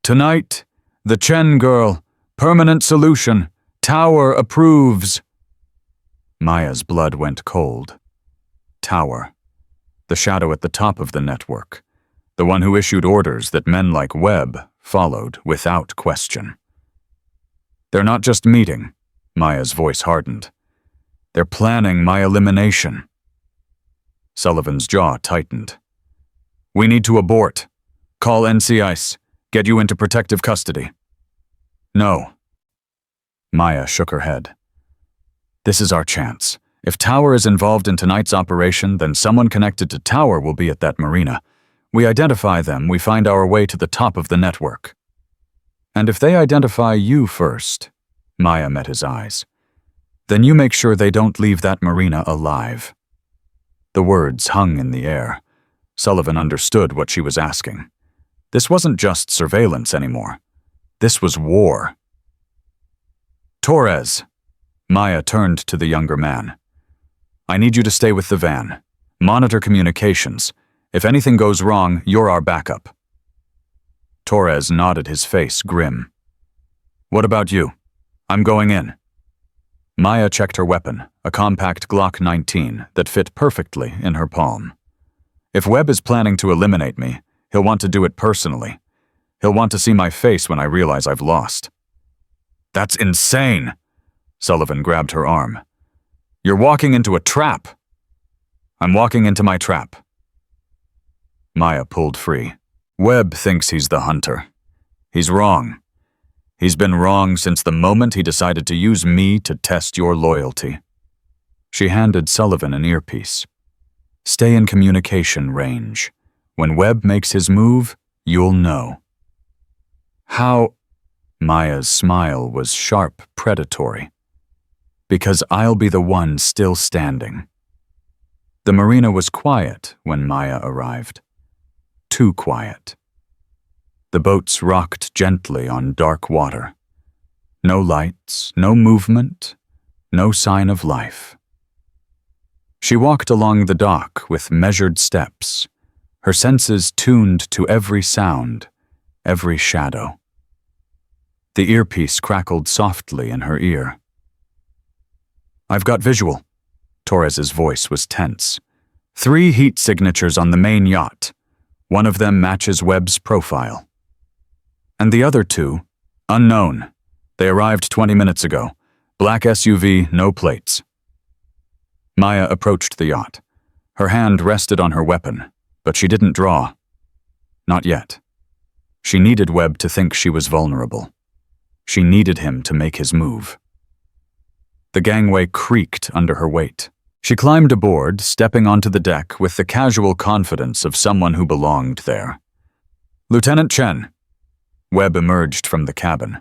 Tonight, the Chen girl, permanent solution, Tower approves. Maya's blood went cold. Tower, the shadow at the top of the network, the one who issued orders that men like Webb followed without question. They're not just meeting, Maya's voice hardened. They're planning my elimination. Sullivan's jaw tightened. We need to abort. Call NC ICE. Get you into protective custody. No. Maya shook her head. This is our chance. If Tower is involved in tonight's operation, then someone connected to Tower will be at that marina. We identify them, we find our way to the top of the network. And if they identify you first, Maya met his eyes, then you make sure they don't leave that marina alive. The words hung in the air. Sullivan understood what she was asking. This wasn't just surveillance anymore. This was war. Torres. Maya turned to the younger man. I need you to stay with the van. Monitor communications. If anything goes wrong, you're our backup. Torres nodded, his face grim. What about you? I'm going in. Maya checked her weapon, a compact Glock 19 that fit perfectly in her palm. If Webb is planning to eliminate me, he'll want to do it personally. He'll want to see my face when I realize I've lost. That's insane! Sullivan grabbed her arm. You're walking into a trap. I'm walking into my trap. Maya pulled free. Webb thinks he's the hunter. He's wrong. He's been wrong since the moment he decided to use me to test your loyalty. She handed Sullivan an earpiece. Stay in communication range. When Webb makes his move, you'll know. How? Maya's smile was sharp, predatory. Because I'll be the one still standing. The marina was quiet when Maya arrived. Too quiet. The boats rocked gently on dark water. No lights, no movement, no sign of life. She walked along the dock with measured steps, her senses tuned to every sound, every shadow. The earpiece crackled softly in her ear. I've got visual. Torres's voice was tense. 3 heat signatures on the main yacht. One of them matches Webb's profile. And the other 2, unknown. They arrived 20 minutes ago. Black SUV, no plates. Maya approached the yacht. Her hand rested on her weapon, but she didn't draw. Not yet. She needed Webb to think she was vulnerable. She needed him to make his move. The gangway creaked under her weight. She climbed aboard, stepping onto the deck with the casual confidence of someone who belonged there. Lieutenant Chen. Webb emerged from the cabin.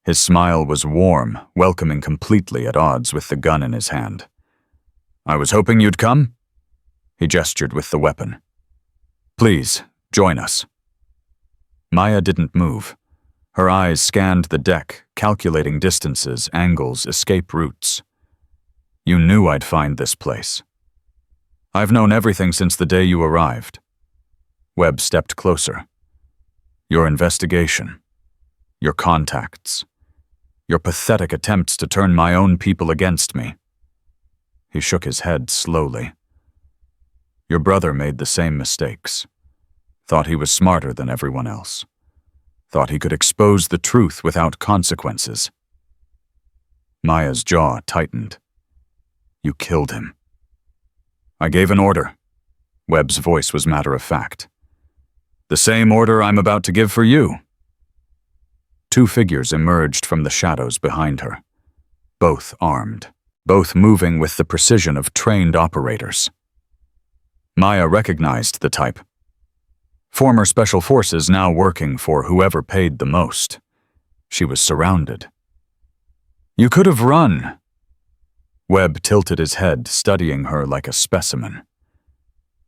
His smile was warm, welcoming completely at odds with the gun in his hand. I was hoping you'd come. He gestured with the weapon. Please, join us. Maya didn't move. Her eyes scanned the deck, calculating distances, angles, escape routes. You knew I'd find this place. I've known everything since the day you arrived. Webb stepped closer. Your investigation, your contacts, your pathetic attempts to turn my own people against me. He shook his head slowly. Your brother made the same mistakes. Thought he was smarter than everyone else. Thought he could expose the truth without consequences. Maya's jaw tightened. You killed him. I gave an order. Webb's voice was matter-of-fact. "The same order I'm about to give for you." Two figures emerged from the shadows behind her, both armed, both moving with the precision of trained operators. Maya recognized the type. Former Special Forces now working for whoever paid the most. She was surrounded. "You could have run." Webb tilted his head, studying her like a specimen.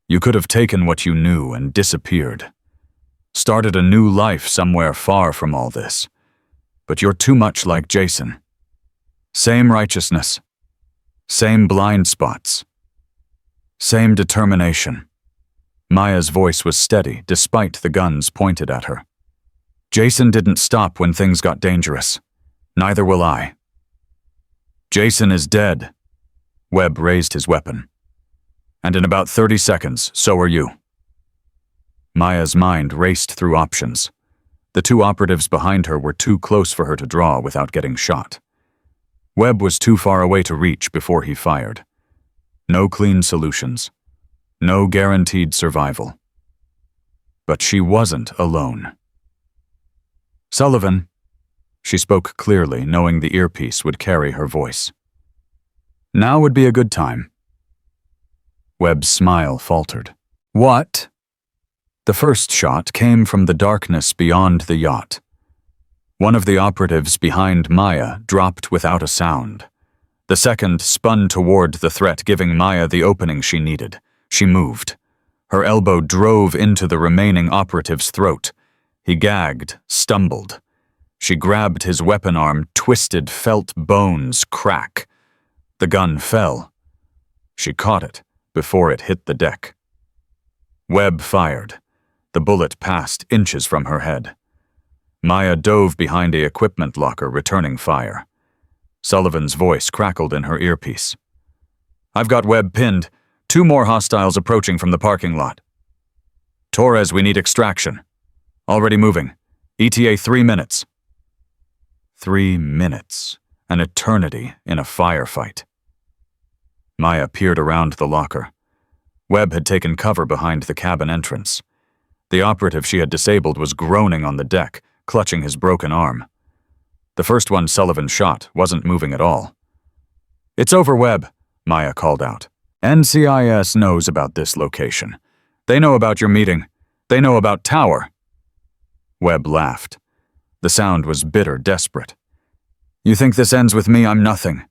"You could have taken what you knew and disappeared. Started a new life somewhere far from all this. But you're too much like Jason. Same righteousness. Same blind spots. Same determination." Maya's voice was steady, despite the guns pointed at her. "Jason didn't stop when things got dangerous. Neither will I." "Jason is dead." Webb raised his weapon. "And in about 30 seconds, so are you." Maya's mind raced through options. The two operatives behind her were too close for her to draw without getting shot. Webb was too far away to reach before he fired. No clean solutions. No guaranteed survival. But she wasn't alone. "Sullivan," she spoke clearly, knowing the earpiece would carry her voice. "Now would be a good time." Webb's smile faltered. "What?" The first shot came from the darkness beyond the yacht. One of the operatives behind Maya dropped without a sound. The second spun toward the threat, giving Maya the opening she needed. She moved. Her elbow drove into the remaining operative's throat. He gagged, stumbled. She grabbed his weapon arm, twisted felt bones crack. The gun fell. She caught it before it hit the deck. Webb fired. The bullet passed inches from her head. Maya dove behind a equipment locker, returning fire. Sullivan's voice crackled in her earpiece. "I've got Webb pinned. 2 more hostiles approaching from the parking lot. Torres, we need extraction. Already moving. ETA 3 minutes. 3 minutes. An eternity in a firefight." Maya peered around the locker. Webb had taken cover behind the cabin entrance. The operative she had disabled was groaning on the deck, clutching his broken arm. The first one Sullivan shot wasn't moving at all. "It's over, Webb," Maya called out. "NCIS knows about this location. They know about your meeting. They know about Tower." Webb laughed. The sound was bitter, desperate. "You think this ends with me? I'm nothing.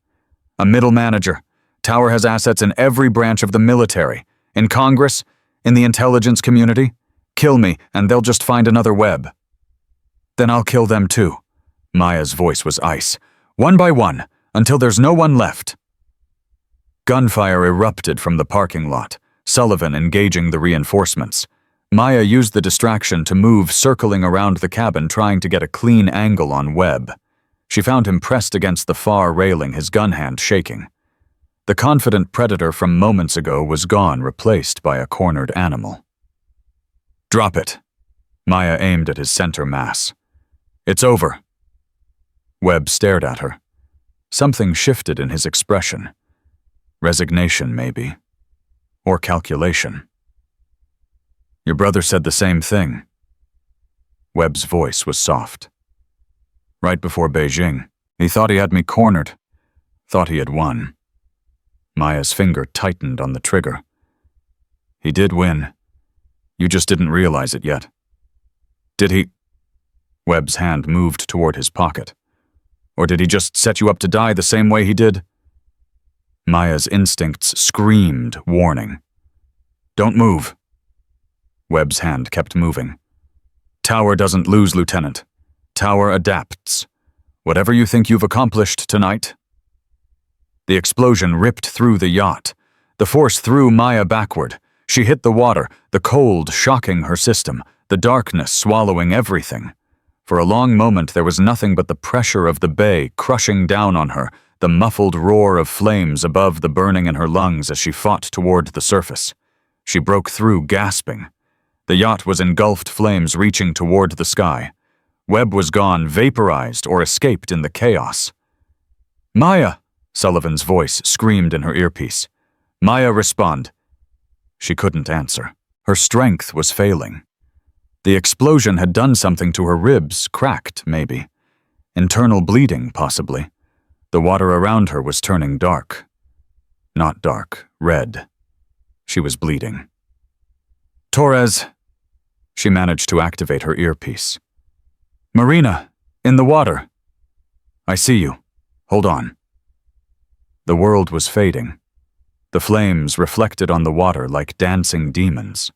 A middle manager. Tower has assets in every branch of the military. In Congress, in the intelligence community. Kill me, and they'll just find another Webb." "Then I'll kill them too." Maya's voice was ice. "One by one, until there's no one left." Gunfire erupted from the parking lot, Sullivan engaging the reinforcements. Maya used the distraction to move, circling around the cabin, trying to get a clean angle on Webb. She found him pressed against the far railing, his gun hand shaking. The confident predator from moments ago was gone, replaced by a cornered animal. "Drop it." Maya aimed at his center mass. "It's over." Webb stared at her. Something shifted in his expression. Resignation, maybe. Or calculation. "Your brother said the same thing." Webb's voice was soft. "Right before Beijing, he thought he had me cornered. Thought he had won." Maya's finger tightened on the trigger. "He did win. You just didn't realize it yet." "Did he?" Webb's hand moved toward his pocket. "Or did he just set you up to die the same way he did?" Maya's instincts screamed warning. "Don't move." Webb's hand kept moving. "Tower doesn't lose, Lieutenant. Tower adapts. Whatever you think you've accomplished tonight." The explosion ripped through the yacht. The force threw Maya backward. She hit the water, the cold shocking her system, the darkness swallowing everything. For a long moment there was nothing but the pressure of the bay crushing down on her, the muffled roar of flames above the burning in her lungs as she fought toward the surface. She broke through, gasping. The yacht was engulfed, flames reaching toward the sky. Webb was gone, vaporized, or escaped in the chaos. "Maya!" Sullivan's voice screamed in her earpiece. "Maya, respond." She couldn't answer. Her strength was failing. The explosion had done something to her ribs, cracked, maybe. Internal bleeding, possibly. The water around her was turning dark. Not dark, red. She was bleeding. Torres! She managed to activate her earpiece. Marina, in the water. I see you. Hold on. The world was fading. The flames reflected on the water like dancing demons.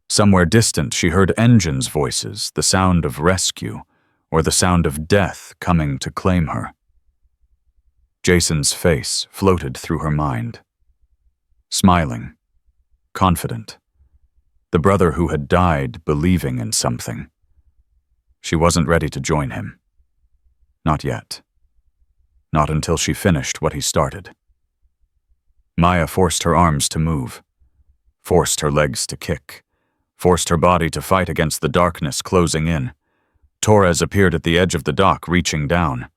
Somewhere distant, she heard engines' voices, the sound of rescue, or the sound of death coming to claim her. Jason's face floated through her mind. Smiling, confident. The brother who had died believing in something. She wasn't ready to join him. Not yet. Not until she finished what he started. Maya forced her arms to move, forced her legs to kick, forced her body to fight against the darkness closing in. Torres appeared at the edge of the dock, reaching down.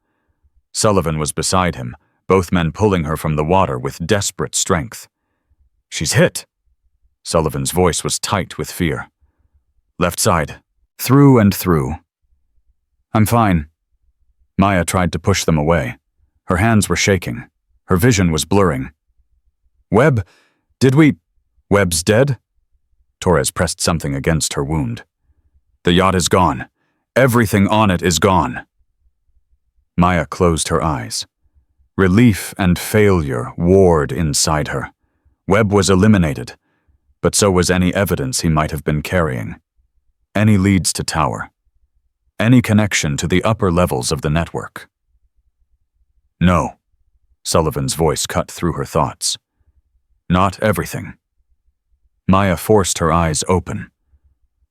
Sullivan was beside him, both men pulling her from the water with desperate strength. She's hit! Sullivan's voice was tight with fear. Left side, through and through. I'm fine. Maya tried to push them away. Her hands were shaking. Her vision was blurring. Webb, did we… Webb's dead? Torres pressed something against her wound. The yacht is gone. Everything on it is gone. Maya closed her eyes. Relief and failure warred inside her. Webb was eliminated, but so was any evidence he might have been carrying. Any leads to Tower. Any connection to the upper levels of the network. No, Sullivan's voice cut through her thoughts. Not everything. Maya forced her eyes open.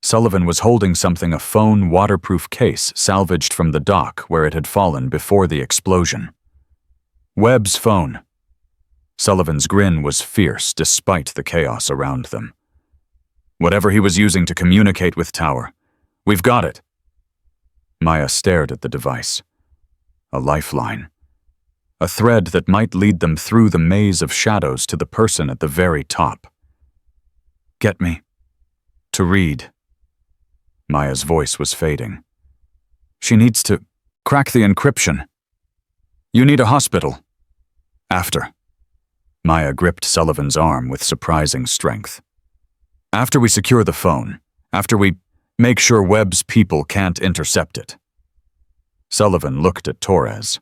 Sullivan was holding something, a phone waterproof case salvaged from the dock where it had fallen before the explosion. Webb's phone. Sullivan's grin was fierce despite the chaos around them. Whatever he was using to communicate with Tower. We've got it. Maya stared at the device. A lifeline. A thread that might lead them through the maze of shadows to the person at the very top. Get me. To read. Maya's voice was fading. She needs to crack the encryption. You need a hospital. After. Maya gripped Sullivan's arm with surprising strength. After we secure the phone, after we make sure Webb's people can't intercept it. Sullivan looked at Torres.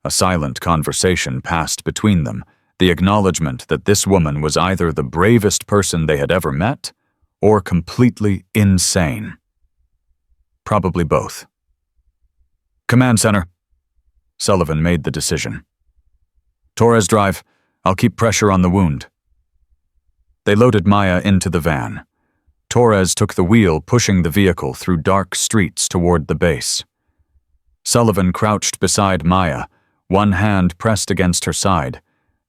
A silent conversation passed between them, the acknowledgement that this woman was either the bravest person they had ever met or completely insane. Probably both. Command Center. Sullivan made the decision. Torres drive. I'll keep pressure on the wound. They loaded Maya into the van. Torres took the wheel, pushing the vehicle through dark streets toward the base. Sullivan crouched beside Maya, one hand pressed against her side,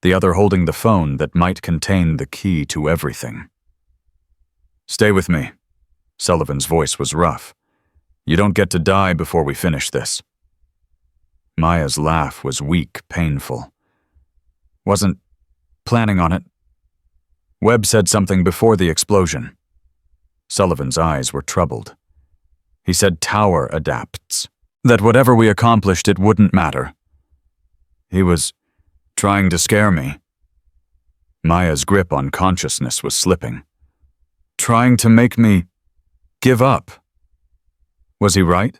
the other holding the phone that might contain the key to everything. Stay with me. Sullivan's voice was rough. You don't get to die before we finish this. Maya's laugh was weak, painful. Wasn't planning on it. Webb said something before the explosion. Sullivan's eyes were troubled. He said Tower adapts, that whatever we accomplished, it wouldn't matter. He was trying to scare me. Maya's grip on consciousness was slipping. Trying to make me give up. Was he right?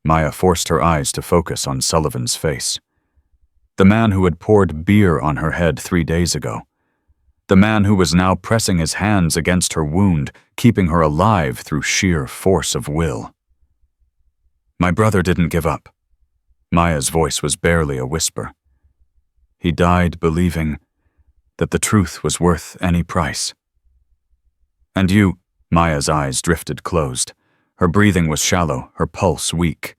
Maya forced her eyes to focus on Sullivan's face. The man who had poured beer on her head 3 days ago. The man who was now pressing his hands against her wound, keeping her alive through sheer force of will. My brother didn't give up. Maya's voice was barely a whisper. He died believing that the truth was worth any price. And you… Maya's eyes drifted closed. Her breathing was shallow, her pulse weak.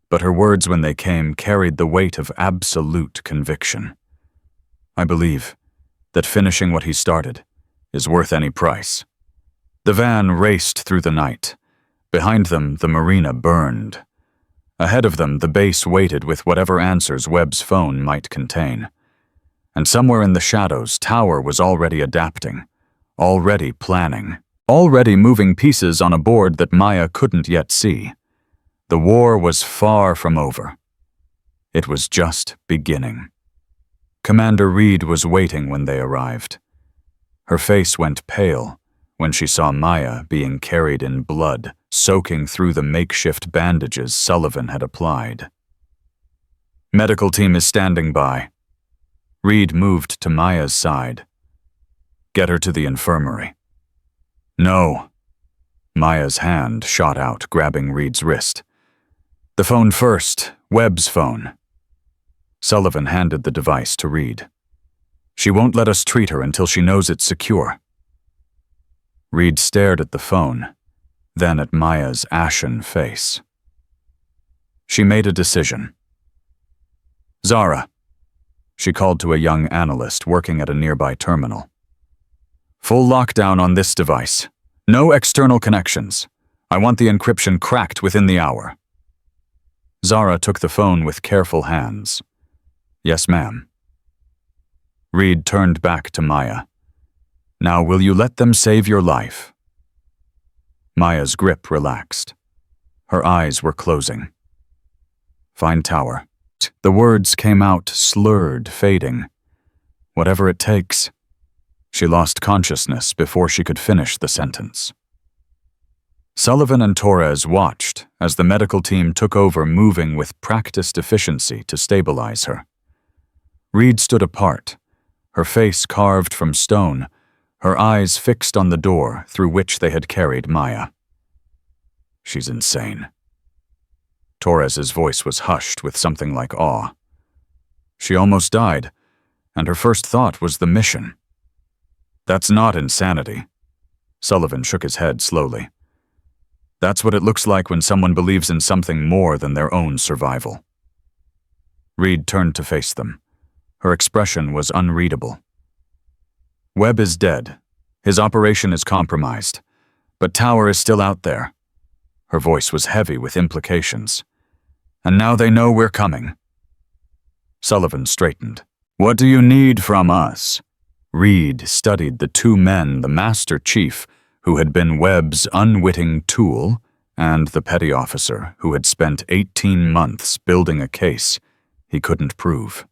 But her words, when they came, carried the weight of absolute conviction. I believe that finishing what he started is worth any price. The van raced through the night. Behind them, the marina burned. Ahead of them, the base waited with whatever answers Webb's phone might contain. And somewhere in the shadows, Tower was already adapting, already planning, already moving pieces on a board that Maya couldn't yet see. The war was far from over. It was just beginning. Commander Reed was waiting when they arrived. Her face went pale when she saw Maya being carried in blood, soaking through the makeshift bandages Sullivan had applied. "Medical team is standing by." Reed moved to Maya's side. "Get her to the infirmary." "No." Maya's hand shot out, grabbing Reed's wrist. "The phone first, Webb's phone." Sullivan handed the device to Reed. "She won't let us treat her until she knows it's secure." Reed stared at the phone, then at Maya's ashen face. She made a decision. "Zara," she called to a young analyst working at a nearby terminal. "Full lockdown on this device. No external connections. I want the encryption cracked within the hour." Zara took the phone with careful hands. "Yes, ma'am." Reed turned back to Maya. "Now will you let them save your life?" Maya's grip relaxed. Her eyes were closing. "Find Tower." The words came out slurred, fading. "Whatever it takes." She lost consciousness before she could finish the sentence. Sullivan and Torres watched as the medical team took over, moving with practiced efficiency to stabilize her. Reed stood apart, her face carved from stone, her eyes fixed on the door through which they had carried Maya. "She's insane." Torres's voice was hushed with something like awe. "She almost died, and her first thought was the mission." "That's not insanity." Sullivan shook his head slowly. "That's what it looks like when someone believes in something more than their own survival." Reed turned to face them. Her expression was unreadable. "Webb is dead. His operation is compromised. But Tower is still out there." Her voice was heavy with implications. "And now they know we're coming." Sullivan straightened. "What do you need from us?" Reed studied the two men, the Master Chief, who had been Webb's unwitting tool, and the petty officer who had spent 18 months building a case he couldn't prove.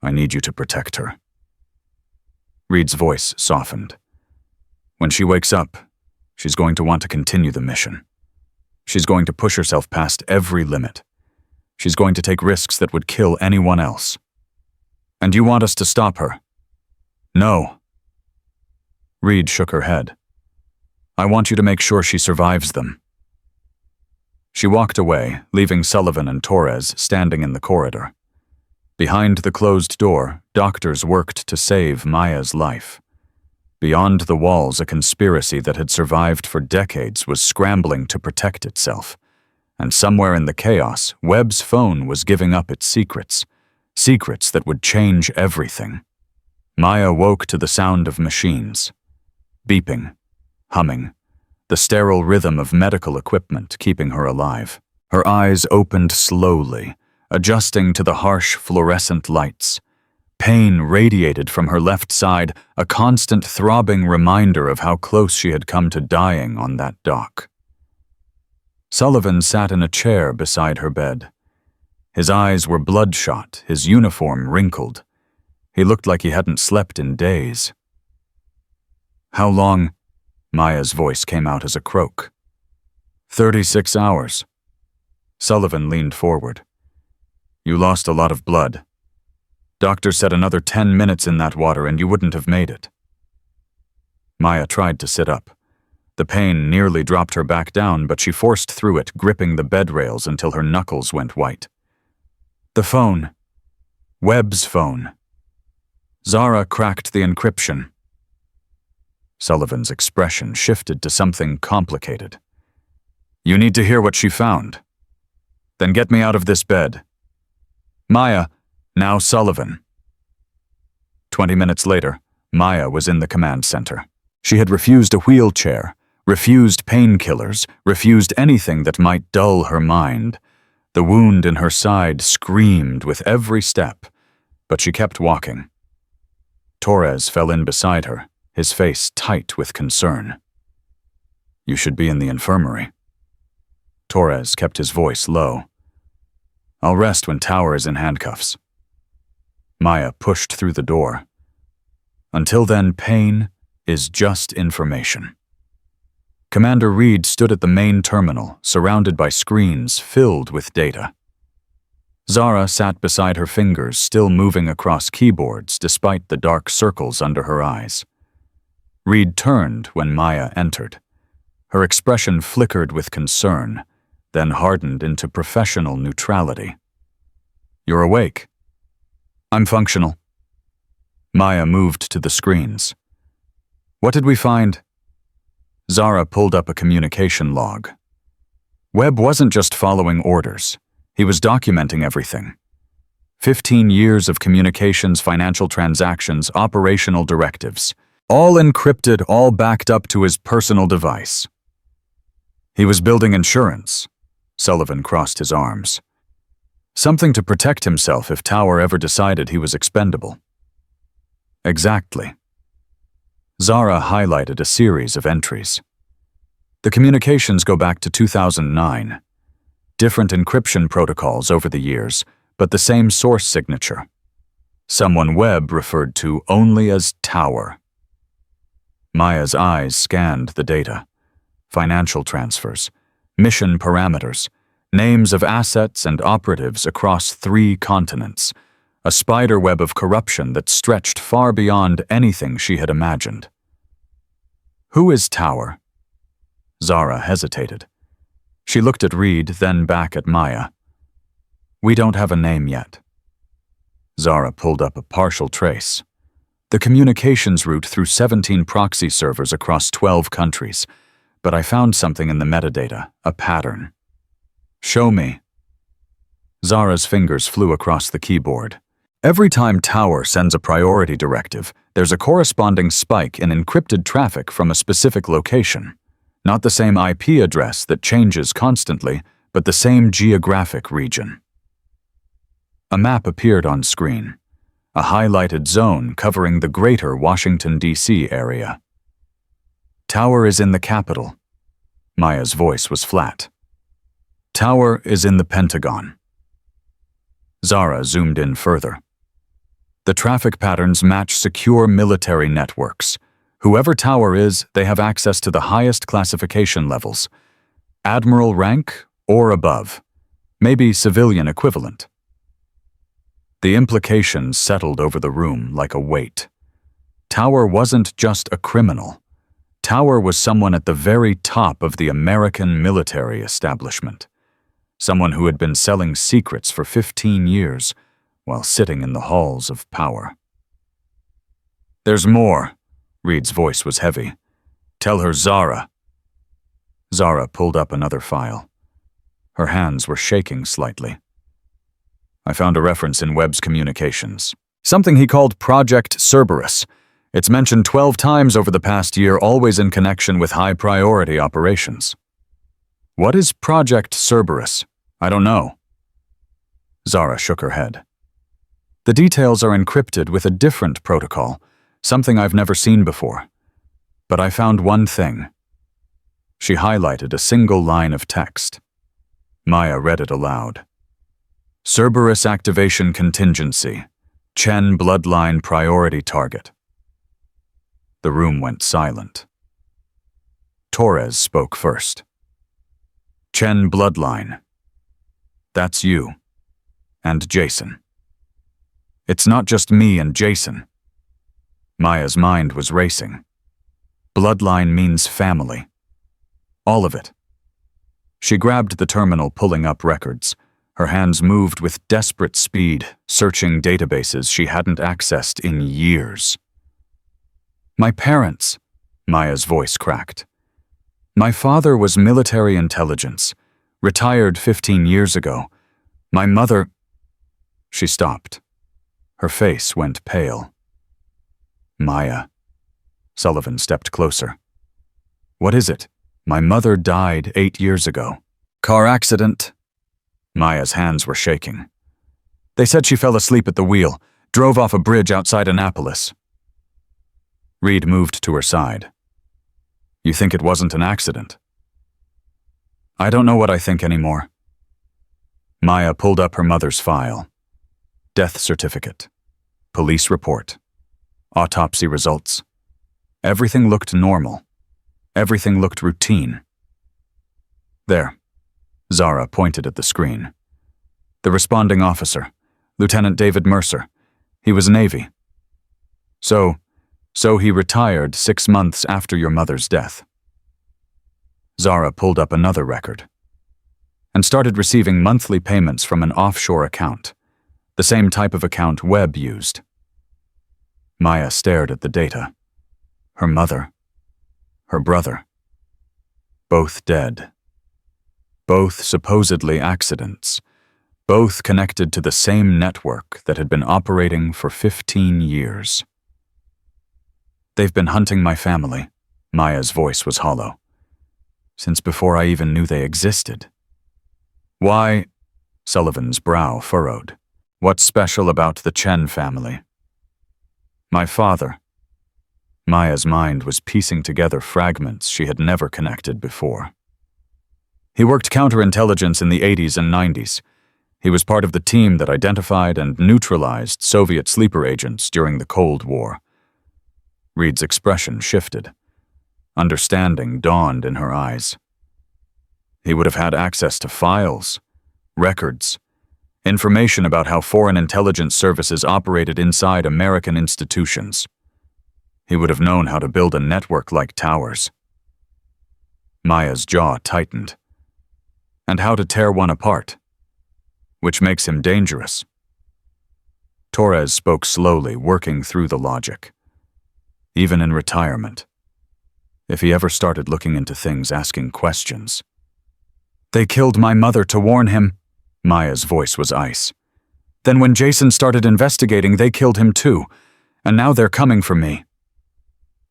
"I need you to protect her." Reed's voice softened. "When she wakes up, she's going to want to continue the mission. She's going to push herself past every limit. She's going to take risks that would kill anyone else. And you want us to stop her?" "No." Reed shook her head. "I want you to make sure she survives them." She walked away, leaving Sullivan and Torres standing in the corridor. Behind the closed door, doctors worked to save Maya's life. Beyond the walls, a conspiracy that had survived for decades was scrambling to protect itself. And somewhere in the chaos, Webb's phone was giving up its secrets. Secrets that would change everything. Maya woke to the sound of machines. Beeping, humming, the sterile rhythm of medical equipment keeping her alive. Her eyes opened slowly, adjusting to the harsh fluorescent lights. Pain radiated from her left side, a constant throbbing reminder of how close she had come to dying on that dock. Sullivan sat in a chair beside her bed. His eyes were bloodshot, his uniform wrinkled. He looked like he hadn't slept in days. "How long?" Maya's voice came out as a croak. 36 hours. Sullivan leaned forward. "You lost a lot of blood. Doctor said another 10 minutes in that water and you wouldn't have made it." Maya tried to sit up. The pain nearly dropped her back down, but she forced through it, gripping the bed rails until her knuckles went white. "The phone. Webb's phone. Zara cracked the encryption." Sullivan's expression shifted to something complicated. "You need to hear what she found. Then get me out of this bed. Maya, now Sullivan." 20 minutes later, Maya was in the command center. She had refused a wheelchair, refused painkillers, refused anything that might dull her mind. The wound in her side screamed with every step, But she kept walking. Torres fell in beside her, his face tight with concern. "You should be in the infirmary." Torres kept his voice low. "I'll rest when Tower is in handcuffs." Maya pushed through the door. Until then, pain is just information. Commander Reed stood at the main terminal, surrounded by screens filled with data. Zara sat beside her fingers, still moving across keyboards despite the dark circles under her eyes. Reed turned when Maya entered. Her expression flickered with concern, then hardened into professional neutrality. "You're awake." "I'm functional." Maya moved to the screens. "What did we find?" Zara pulled up a communication log. Webb wasn't just following orders. He was documenting everything. 15 years of communications, financial transactions, operational directives. All encrypted, all backed up to his personal device. He was building insurance. Sullivan crossed his arms. Something to protect himself if Tower ever decided he was expendable. Exactly. Zara highlighted a series of entries. The communications go back to 2009. Different encryption protocols over the years, but the same source signature. Someone Webb referred to only as Tower. Maya's eyes scanned the data. Financial transfers, mission parameters, names of assets and operatives across 3 continents, a spiderweb of corruption that stretched far beyond anything she had imagined. "Who is Tower?" Zara hesitated. She looked at Reed, then back at Maya. "We don't have a name yet." Zara pulled up a partial trace. The communications route through 17 proxy servers across 12 countries, but I found something in the metadata, a pattern. "Show me." Zara's fingers flew across the keyboard. Every time Tower sends a priority directive, there's a corresponding spike in encrypted traffic from a specific location. Not the same IP address that changes constantly, but the same geographic region. A map appeared on screen, a highlighted zone covering the greater Washington, D.C. area. "Tower is in the capital." Maya's voice was flat. "Tower is in the Pentagon." Zara zoomed in further. The traffic patterns match secure military networks. Whoever Tower is, they have access to the highest classification levels. Admiral rank or above. Maybe civilian equivalent. The implications settled over the room like a weight. Tower wasn't just a criminal. Tower was someone at the very top of the American military establishment. Someone who had been selling secrets for 15 years while sitting in the halls of power. "There's more." Reed's voice was heavy. "Tell her Zara." Zara pulled up another file. Her hands were shaking slightly. "I found a reference in Webb's communications. Something he called Project Cerberus. It's mentioned 12 times over the past year, always in connection with high-priority operations." "What is Project Cerberus?" "I don't know." Zara shook her head. "The details are encrypted with a different protocol, something I've never seen before. But I found one thing." She highlighted a single line of text. Maya read it aloud. "Cerberus activation contingency. Chen bloodline priority target." The room went silent. Torres spoke first. "Chen bloodline. That's you. And Jason. It's not just me and Jason." Maya's mind was racing. Bloodline means family. All of it. She grabbed the terminal, pulling up records. Her hands moved with desperate speed, searching databases she hadn't accessed in years. "My parents," Maya's voice cracked. "My father was military intelligence, retired 15 years ago. My mother—" She stopped. Her face went pale. "Maya." Sullivan stepped closer. "What is it?" "My mother died 8 years ago. Car accident." Maya's hands were shaking. "They said she fell asleep at the wheel. Drove off a bridge outside Annapolis. Reed moved to her side. You think it wasn't an accident? I don't know what I think anymore. Maya pulled up her mother's file. Death certificate. Police report. Autopsy results. Everything looked normal. Everything looked routine. There. Zara pointed at the screen. The responding officer, Lieutenant David Mercer. He was Navy. So he retired 6 months after your mother's death. Zara pulled up another record and started receiving monthly payments from an offshore account, the same type of account Webb used. Maya stared at the data. Her mother, her brother, both dead. Both supposedly accidents, both connected to the same network that had been operating for 15 years. They've been hunting my family, Maya's voice was hollow, since before I even knew they existed. Why? Sullivan's brow furrowed. What's special about the Chen family? My father. Maya's mind was piecing together fragments she had never connected before. He worked counterintelligence in the 80s and 90s. He was part of the team that identified and neutralized Soviet sleeper agents during the Cold War. Reed's expression shifted. Understanding dawned in her eyes. He would have had access to files, records, information about how foreign intelligence services operated inside American institutions. He would have known how to build a network like Towers. Maya's jaw tightened. And how to tear one apart, which makes him dangerous. Torres spoke slowly, working through the logic. Even in retirement, if he ever started looking into things, asking questions. They killed my mother to warn him. Maya's voice was ice. Then when Jason started investigating, they killed him too, and now they're coming for me.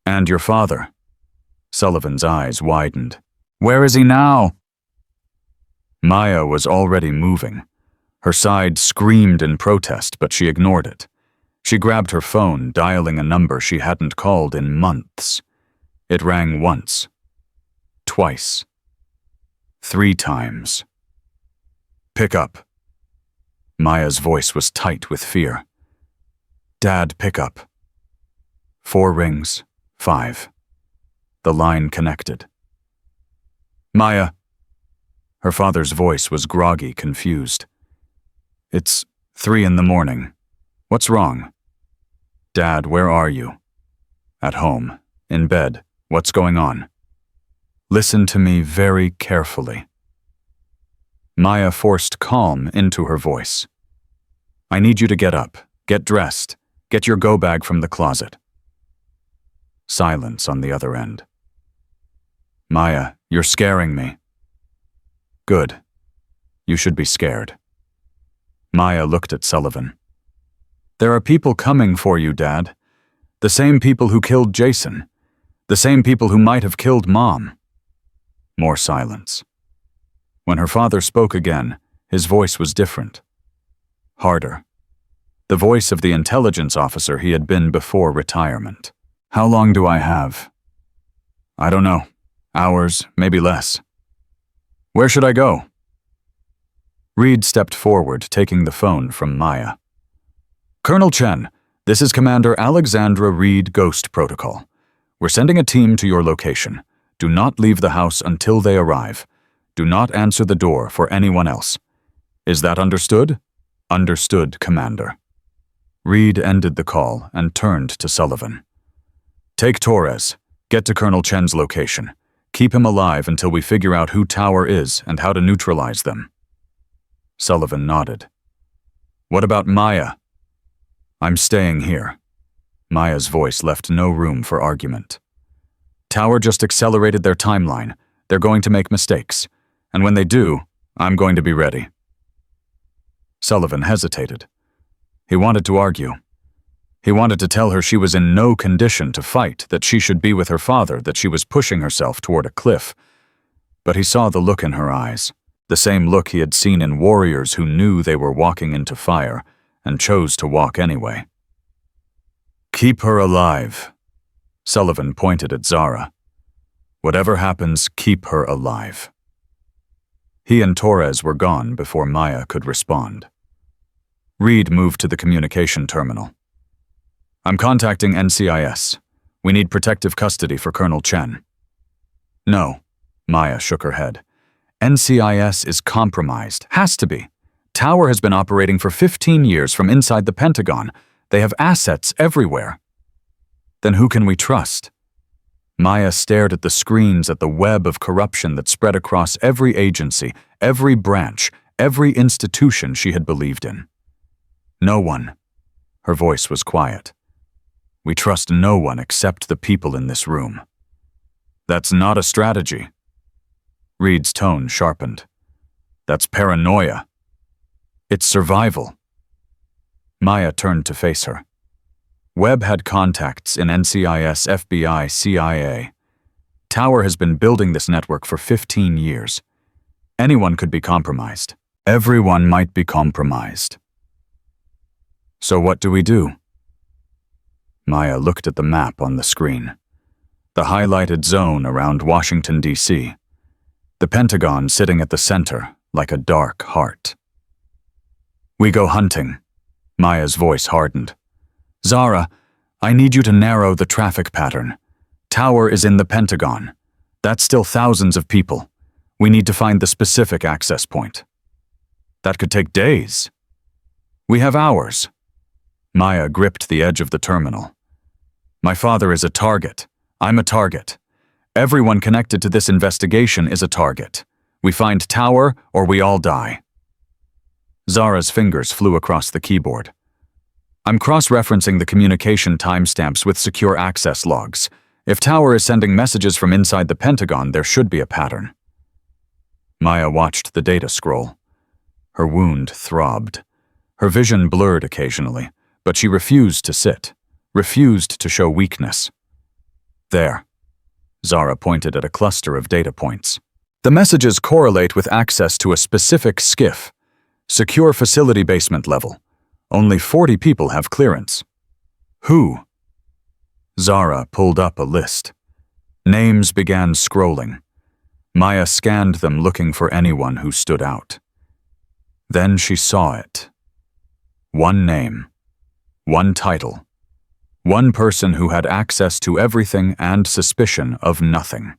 And your father. Sullivan's eyes widened. Where is he now? Maya was already moving. Her side screamed in protest, but she ignored it. She grabbed her phone, dialing a number she hadn't called in months. It rang once, twice, 3 times. Pick up. Maya's voice was tight with fear. Dad, pick up. 4 rings, 5. The line connected. Maya. Her father's voice was groggy, confused. It's 3 a.m. What's wrong? Dad, where are you? At home, in bed. What's going on? Listen to me very carefully. Maya forced calm into her voice. I need you to get up, get dressed, get your go bag from the closet. Silence on the other end. Maya, you're scaring me. Good. You should be scared. Maya looked at Sullivan. There are people coming for you, Dad. The same people who killed Jason. The same people who might have killed Mom. More silence. When her father spoke again, his voice was different. Harder. The voice of the intelligence officer he had been before retirement. How long do I have? I don't know. Hours, maybe less. Where should I go? Reed stepped forward, taking the phone from Maya. Colonel Chen, this is Commander Alexandra Reed, Ghost Protocol. We're sending a team to your location. Do not leave the house until they arrive. Do not answer the door for anyone else. Is that understood? Understood, Commander. Reed ended the call and turned to Sullivan. Take Torres. Get to Colonel Chen's location. Keep him alive until we figure out who Tower is and how to neutralize them. Sullivan nodded. What about Maya? I'm staying here. Maya's voice left no room for argument. Tower just accelerated their timeline. They're going to make mistakes. And when they do, I'm going to be ready. Sullivan hesitated. He wanted to argue. He wanted to tell her she was in no condition to fight, that she should be with her father, that she was pushing herself toward a cliff. But he saw the look in her eyes, the same look he had seen in warriors who knew they were walking into fire and chose to walk anyway. Keep her alive. Sullivan pointed at Zara. Whatever happens, keep her alive. He and Torres were gone before Maya could respond. Reed moved to the communication terminal. I'm contacting NCIS. We need protective custody for Colonel Chen. No, Maya shook her head. NCIS is compromised. Has to be. Tower has been operating for 15 years from inside the Pentagon. They have assets everywhere. Then who can we trust? Maya stared at the screens, at the web of corruption that spread across every agency, every branch, every institution she had believed in. No one. Her voice was quiet. We trust no one except the people in this room. That's not a strategy. Reed's tone sharpened. That's paranoia. It's survival. Maya turned to face her. Webb had contacts in NCIS, FBI, CIA. Tower has been building this network for 15 years. Anyone could be compromised. Everyone might be compromised. So what do we do? Maya looked at the map on the screen. The highlighted zone around Washington, D.C. The Pentagon sitting at the center, like a dark heart. We go hunting. Maya's voice hardened. Zara, I need you to narrow the traffic pattern. Tower is in the Pentagon. That's still thousands of people. We need to find the specific access point. That could take days. We have hours. Maya gripped the edge of the terminal. My father is a target. I'm a target. Everyone connected to this investigation is a target. We find Tower or we all die. Zara's fingers flew across the keyboard. I'm cross-referencing the communication timestamps with secure access logs. If Tower is sending messages from inside the Pentagon, there should be a pattern. Maya watched the data scroll. Her wound throbbed. Her vision blurred occasionally, but she refused to sit, refused to show weakness. There. Zara pointed at a cluster of data points. The messages correlate with access to a specific SCIF, secure facility basement level. Only 40 people have clearance. Who? Zara pulled up a list. Names began scrolling. Maya scanned them looking for anyone who stood out. Then she saw it. One name. One title. One person who had access to everything and suspicion of nothing.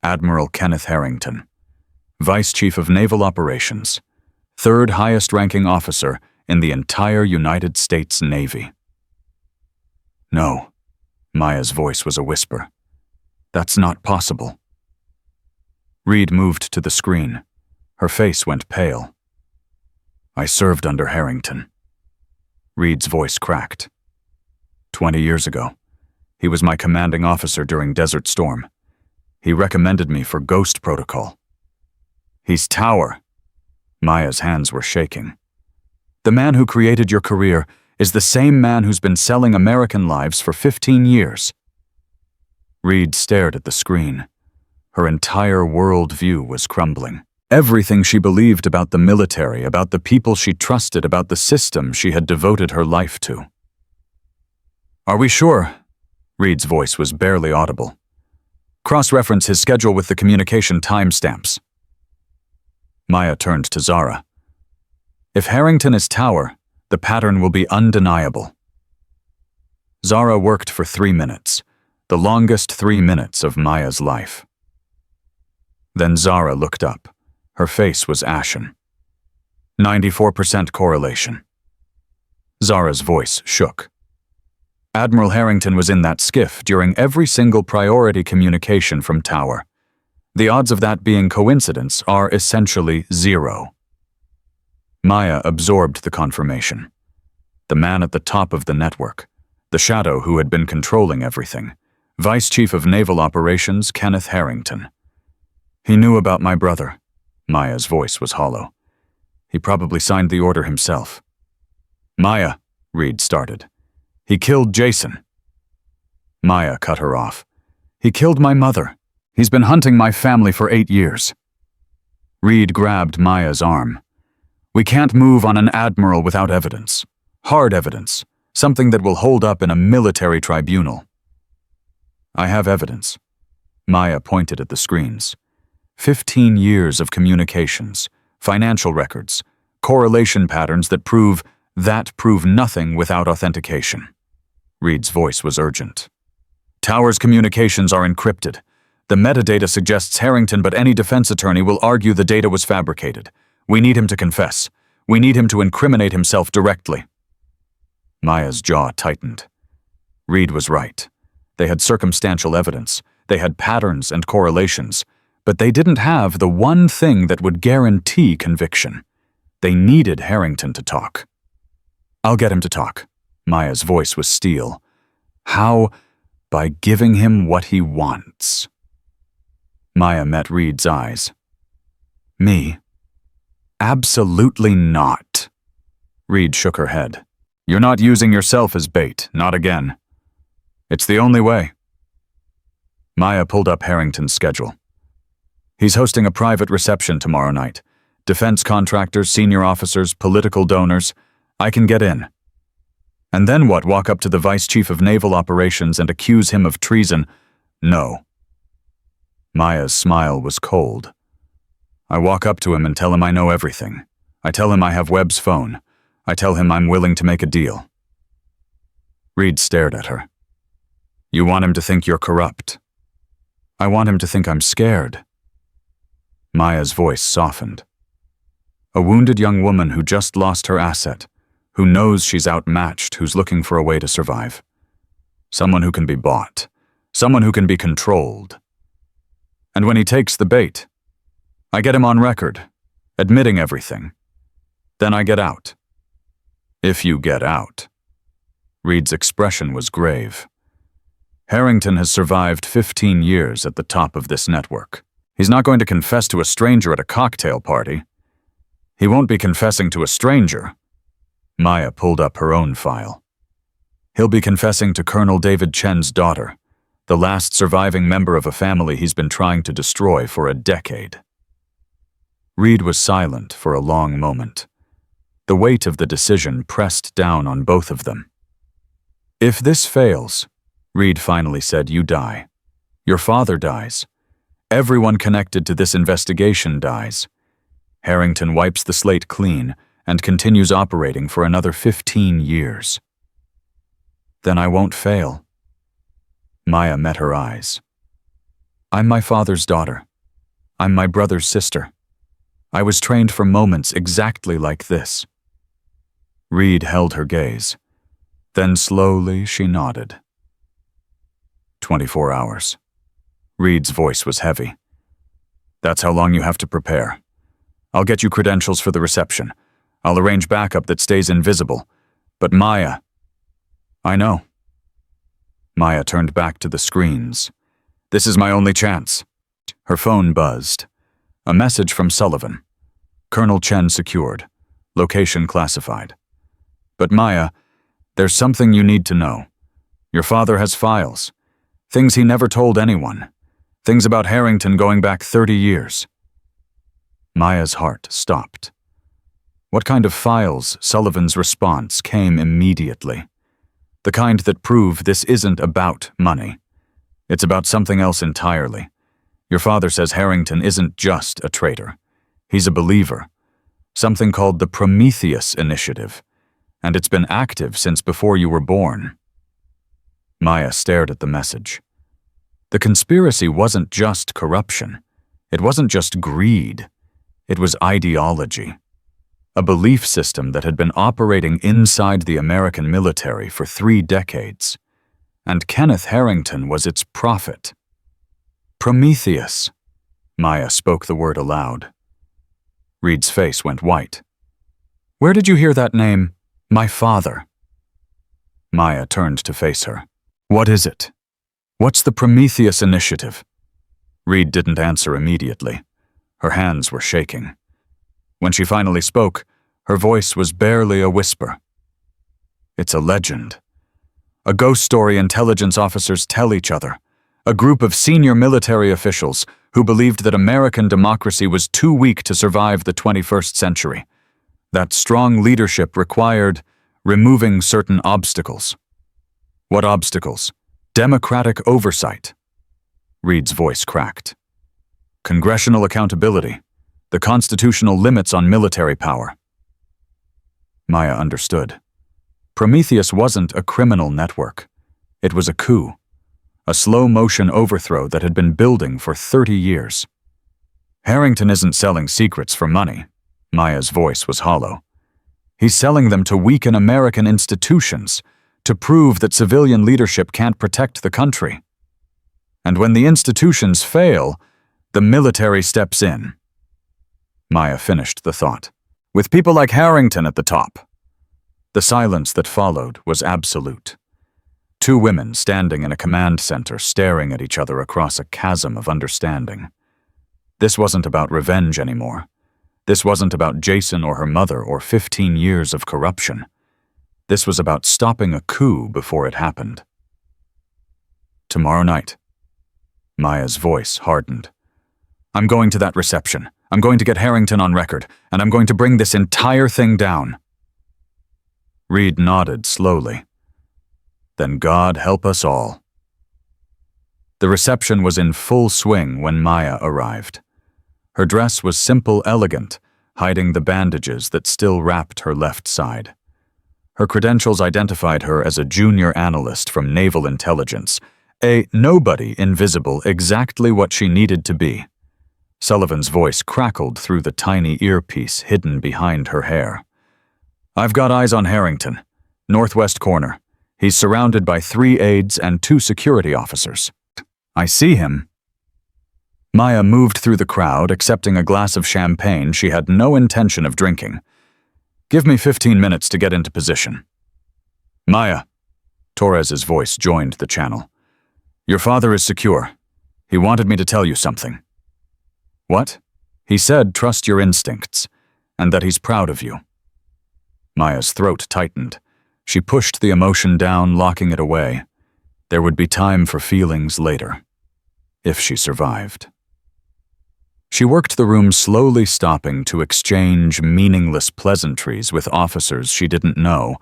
Admiral Kenneth Harrington, Vice Chief of Naval Operations, third highest-ranking officer in the entire United States Navy. No, Maya's voice was a whisper. That's not possible. Reed moved to the screen. Her face went pale. I served under Harrington. Reed's voice cracked. 20 years ago, he was my commanding officer during Desert Storm. He recommended me for Ghost Protocol. He's Tower. Maya's hands were shaking. The man who created your career is the same man who's been selling American lives for 15 years. Reed stared at the screen. Her entire worldview was crumbling. Everything she believed about the military, about the people she trusted, about the system she had devoted her life to. Are we sure? Reed's voice was barely audible. Cross-reference his schedule with the communication timestamps. Maya turned to Zara. If Harrington is Tower, the pattern will be undeniable. Zara worked for 3 minutes, the longest 3 minutes of Maya's life. Then Zara looked up. Her face was ashen. 94% correlation. Zara's voice shook. Admiral Harrington was in that skiff during every single priority communication from Tower. The odds of that being coincidence are essentially 0. Maya absorbed the confirmation. The man at the top of the network, the shadow who had been controlling everything, Vice Chief of Naval Operations Kenneth Harrington. He knew about my brother. Maya's voice was hollow. He probably signed the order himself. Maya, Reed started. He killed Jason. Maya cut her off. He killed my mother. He's been hunting my family for 8 years. Reed grabbed Maya's arm. We can't move on an admiral without evidence. Hard evidence. Something that will hold up in a military tribunal. I have evidence. Maya pointed at the screens. 15 years of communications, financial records, correlation patterns that prove nothing without authentication. Reed's voice was urgent. Tower's communications are encrypted. The metadata suggests Harrington, but any defense attorney will argue the data was fabricated. We need him to confess. We need him to incriminate himself directly. Maya's jaw tightened. Reed was right. They had circumstantial evidence. They had patterns and correlations. But they didn't have the one thing that would guarantee conviction. They needed Harrington to talk. I'll get him to talk. Maya's voice was steel. How? By giving him what he wants. Maya met Reed's eyes. Me? Absolutely not. Reed shook her head. You're not using yourself as bait, not again. It's the only way. Maya pulled up Harrington's schedule. He's hosting a private reception tomorrow night. Defense contractors, senior officers, political donors. I can get in. And then what, walk up to the Vice Chief of Naval Operations and accuse him of treason? No. Maya's smile was cold. I walk up to him and tell him I know everything. I tell him I have Webb's phone. I tell him I'm willing to make a deal. Reed stared at her. You want him to think you're corrupt. I want him to think I'm scared. Maya's voice softened. A wounded young woman who just lost her asset, who knows she's outmatched, who's looking for a way to survive. Someone who can be bought. Someone who can be controlled. And when he takes the bait, I get him on record, admitting everything. Then I get out. If you get out. Reed's expression was grave. Harrington has survived 15 years at the top of this network. He's not going to confess to a stranger at a cocktail party. He won't be confessing to a stranger. Maya pulled up her own file. He'll be confessing to Colonel David Chen's daughter, the last surviving member of a family he's been trying to destroy for a decade. Reed was silent for a long moment. The weight of the decision pressed down on both of them. If this fails, Reed finally said, you die. Your father dies. Everyone connected to this investigation dies. Harrington wipes the slate clean and continues operating for another 15 years. Then I won't fail. Maya met her eyes. I'm my father's daughter. I'm my brother's sister. I was trained for moments exactly like this. Reed held her gaze. Then slowly she nodded. 24 hours. Reed's voice was heavy. That's how long you have to prepare. I'll get you credentials for the reception. I'll arrange backup that stays invisible. But Maya... I know. Maya turned back to the screens. This is my only chance. Her phone buzzed. A message from Sullivan. Colonel Chen secured. Location classified. But Maya, there's something you need to know. Your father has files. Things he never told anyone. Things about Harrington going back 30 years. Maya's heart stopped. What kind of files? Sullivan's response came immediately. The kind that prove this isn't about money. It's about something else entirely. Your father says Harrington isn't just a traitor. He's a believer. Something called the Prometheus Initiative. And it's been active since before you were born. Maya stared at the message. The conspiracy wasn't just corruption. It wasn't just greed. It was ideology. A belief system that had been operating inside the American military for 3 decades. And Kenneth Harrington was its prophet. Prometheus. Maya spoke the word aloud. Reed's face went white. Where did you hear that name? My father. Maya turned to face her. What is it? What's the Prometheus Initiative? Reed didn't answer immediately. Her hands were shaking. When she finally spoke, her voice was barely a whisper. It's a legend. A ghost story intelligence officers tell each other. A group of senior military officials who believed that American democracy was too weak to survive the 21st century. That strong leadership required removing certain obstacles. What obstacles? Democratic oversight. Reed's voice cracked. Congressional accountability. The constitutional limits on military power. Maya understood. Prometheus wasn't a criminal network. It was a coup. A slow-motion overthrow that had been building for 30 years. Harrington isn't selling secrets for money. Maya's voice was hollow. He's selling them to weaken American institutions, to prove that civilian leadership can't protect the country. And when the institutions fail, the military steps in. Maya finished the thought. With people like Harrington at the top. The silence that followed was absolute. Two women standing in a command center staring at each other across a chasm of understanding. This wasn't about revenge anymore. This wasn't about Jason or her mother or 15 years of corruption. This was about stopping a coup before it happened. Tomorrow night. Maya's voice hardened. I'm going to that reception. I'm going to get Harrington on record, and I'm going to bring this entire thing down. Reed nodded slowly. Then God help us all. The reception was in full swing when Maya arrived. Her dress was simple, elegant, hiding the bandages that still wrapped her left side. Her credentials identified her as a junior analyst from Naval Intelligence, a nobody invisible, exactly what she needed to be. Sullivan's voice crackled through the tiny earpiece hidden behind her hair. I've got eyes on Harrington. Northwest corner. He's surrounded by 3 aides and 2 security officers. I see him. Maya moved through the crowd, accepting a glass of champagne she had no intention of drinking. Give me 15 minutes to get into position. Maya. Torres's voice joined the channel. Your father is secure. He wanted me to tell you something. What? He said trust your instincts, and that he's proud of you. Maya's throat tightened. She pushed the emotion down, locking it away. There would be time for feelings later, if she survived. She worked the room, slowly stopping to exchange meaningless pleasantries with officers she didn't know,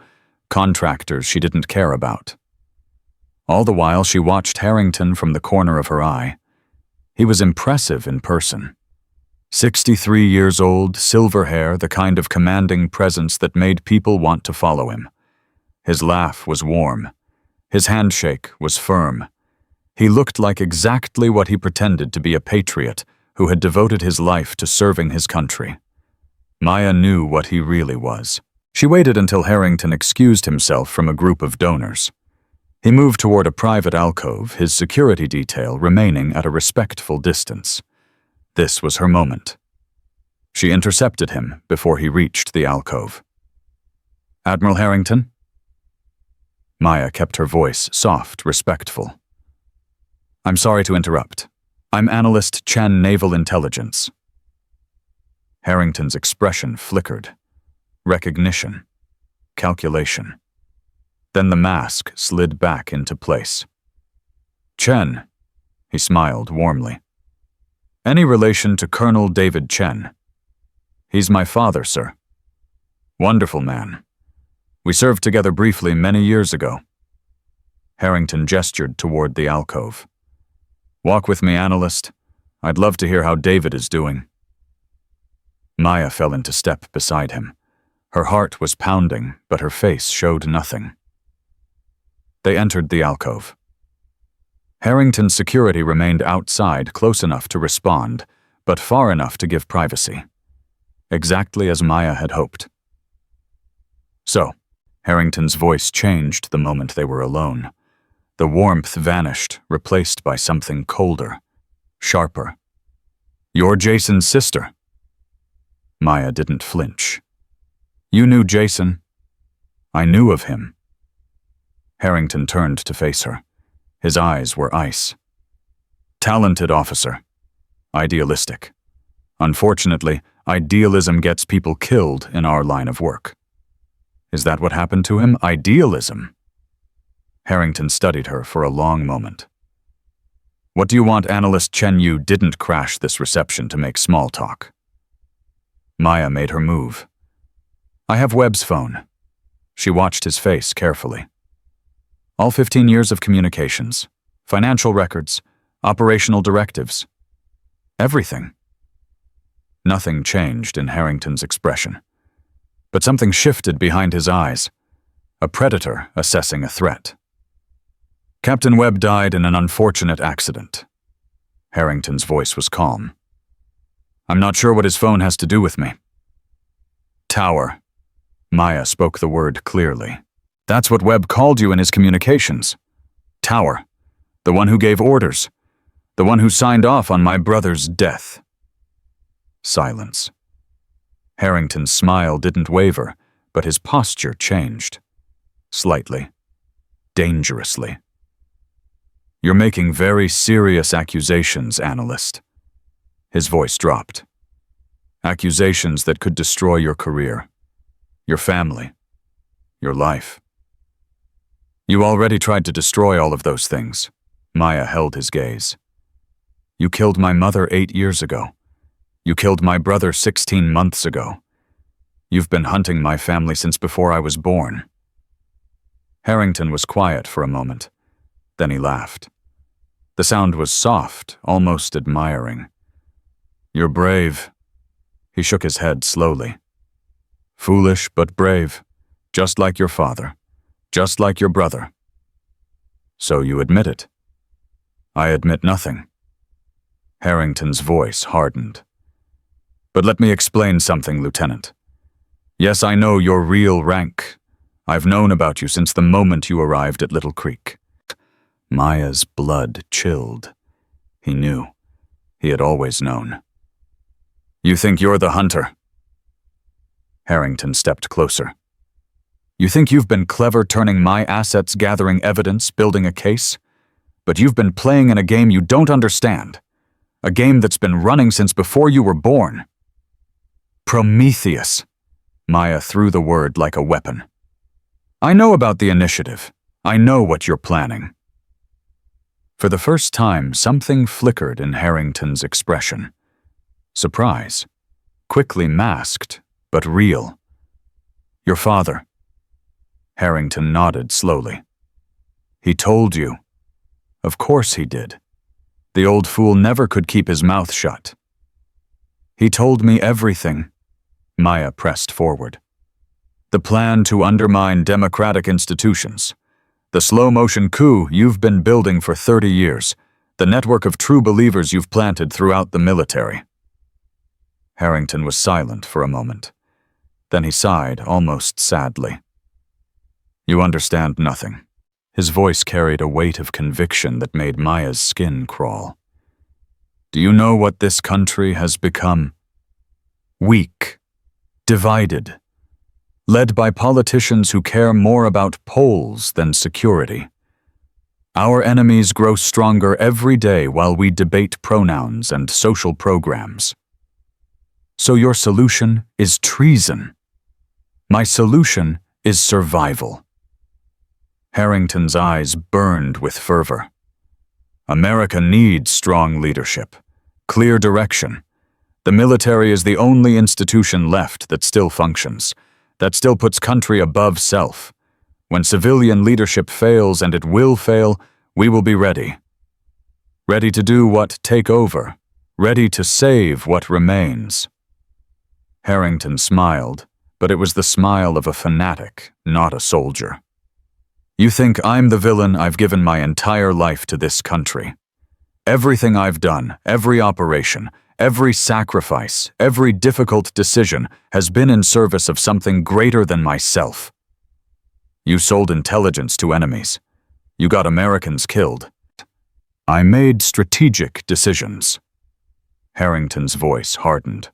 contractors she didn't care about. All the while, she watched Harrington from the corner of her eye. He was impressive in person. 63 years old, silver hair, the kind of commanding presence that made people want to follow him. His laugh was warm. His handshake was firm. He looked like exactly what he pretended to be, a patriot who had devoted his life to serving his country. Maya knew what he really was. She waited until Harrington excused himself from a group of donors. He moved toward a private alcove, his security detail remaining at a respectful distance. This was her moment. She intercepted him before he reached the alcove. Admiral Harrington? Maya kept her voice soft, respectful. I'm sorry to interrupt. I'm Analyst Chen, Naval Intelligence. Harrington's expression flickered. Recognition. Calculation. Then the mask slid back into place. Chen, he smiled warmly. Any relation to Colonel David Chen? He's my father, sir. Wonderful man. We served together briefly many years ago. Harrington gestured toward the alcove. Walk with me, analyst. I'd love to hear how David is doing. Maya fell into step beside him. Her heart was pounding, but her face showed nothing. They entered the alcove. Harrington's security remained outside, close enough to respond, but far enough to give privacy. Exactly as Maya had hoped. So, Harrington's voice changed the moment they were alone. The warmth vanished, replaced by something colder, sharper. You're Jason's sister. Maya didn't flinch. You knew Jason. I knew of him. Harrington turned to face her. His eyes were ice. Talented officer. Idealistic. Unfortunately, idealism gets people killed in our line of work. Is that what happened to him? Idealism? Harrington studied her for a long moment. What do you want, Analyst Chen? You didn't crash this reception to make small talk. Maya made her move. I have Webb's phone. She watched his face carefully. All 15 years of communications, financial records, operational directives. Everything. Nothing changed in Harrington's expression. But something shifted behind his eyes. A predator assessing a threat. Captain Webb died in an unfortunate accident. Harrington's voice was calm. I'm not sure what his phone has to do with me. Tower. Maya spoke the word clearly. That's what Webb called you in his communications. Tower. The one who gave orders. The one who signed off on my brother's death. Silence. Harrington's smile didn't waver, but his posture changed. Slightly. Dangerously. You're making very serious accusations, analyst. His voice dropped. Accusations that could destroy your career, your family, your life. You already tried to destroy all of those things. Maya held his gaze. You killed my mother 8 years ago. You killed my brother 16 months ago. You've been hunting my family since before I was born. Harrington was quiet for a moment. Then he laughed. The sound was soft, almost admiring. You're brave. He shook his head slowly. Foolish but brave, just like your father, just like your brother. So you admit it. I admit nothing. Harrington's voice hardened. But let me explain something, Lieutenant. Yes, I know your real rank. I've known about you since the moment you arrived at Little Creek. Maya's blood chilled. He knew. He had always known. You think you're the hunter? Harrington stepped closer. You think you've been clever turning my assets, gathering evidence, building a case? But you've been playing in a game you don't understand. A game that's been running since before you were born. Prometheus. Maya threw the word like a weapon. I know about the initiative. I know what you're planning. For the first time, something flickered in Harrington's expression. Surprise. Quickly masked, but real. Your father. Harrington nodded slowly. He told you. Of course he did. The old fool never could keep his mouth shut. He told me everything. Maya pressed forward. The plan to undermine democratic institutions. The slow-motion coup you've been building for 30 years. The network of true believers you've planted throughout the military. Harrington was silent for a moment. Then he sighed, almost sadly. You understand nothing. His voice carried a weight of conviction that made Maya's skin crawl. Do you know what this country has become? Weak. Divided. Led by politicians who care more about polls than security. Our enemies grow stronger every day while we debate pronouns and social programs. So your solution is treason. My solution is survival. Harrington's eyes burned with fervor. America needs strong leadership, clear direction. The military is the only institution left that still functions, that still puts country above self. When civilian leadership fails, and it will fail, we will be ready. Ready to do what? Take over. Ready to save what remains. Harrington smiled, but it was the smile of a fanatic, not a soldier. You think I'm the villain? I've given my entire life to this country. Everything I've done, every operation, every sacrifice, every difficult decision has been in service of something greater than myself. You sold intelligence to enemies. You got Americans killed. I made strategic decisions. Harrington's voice hardened.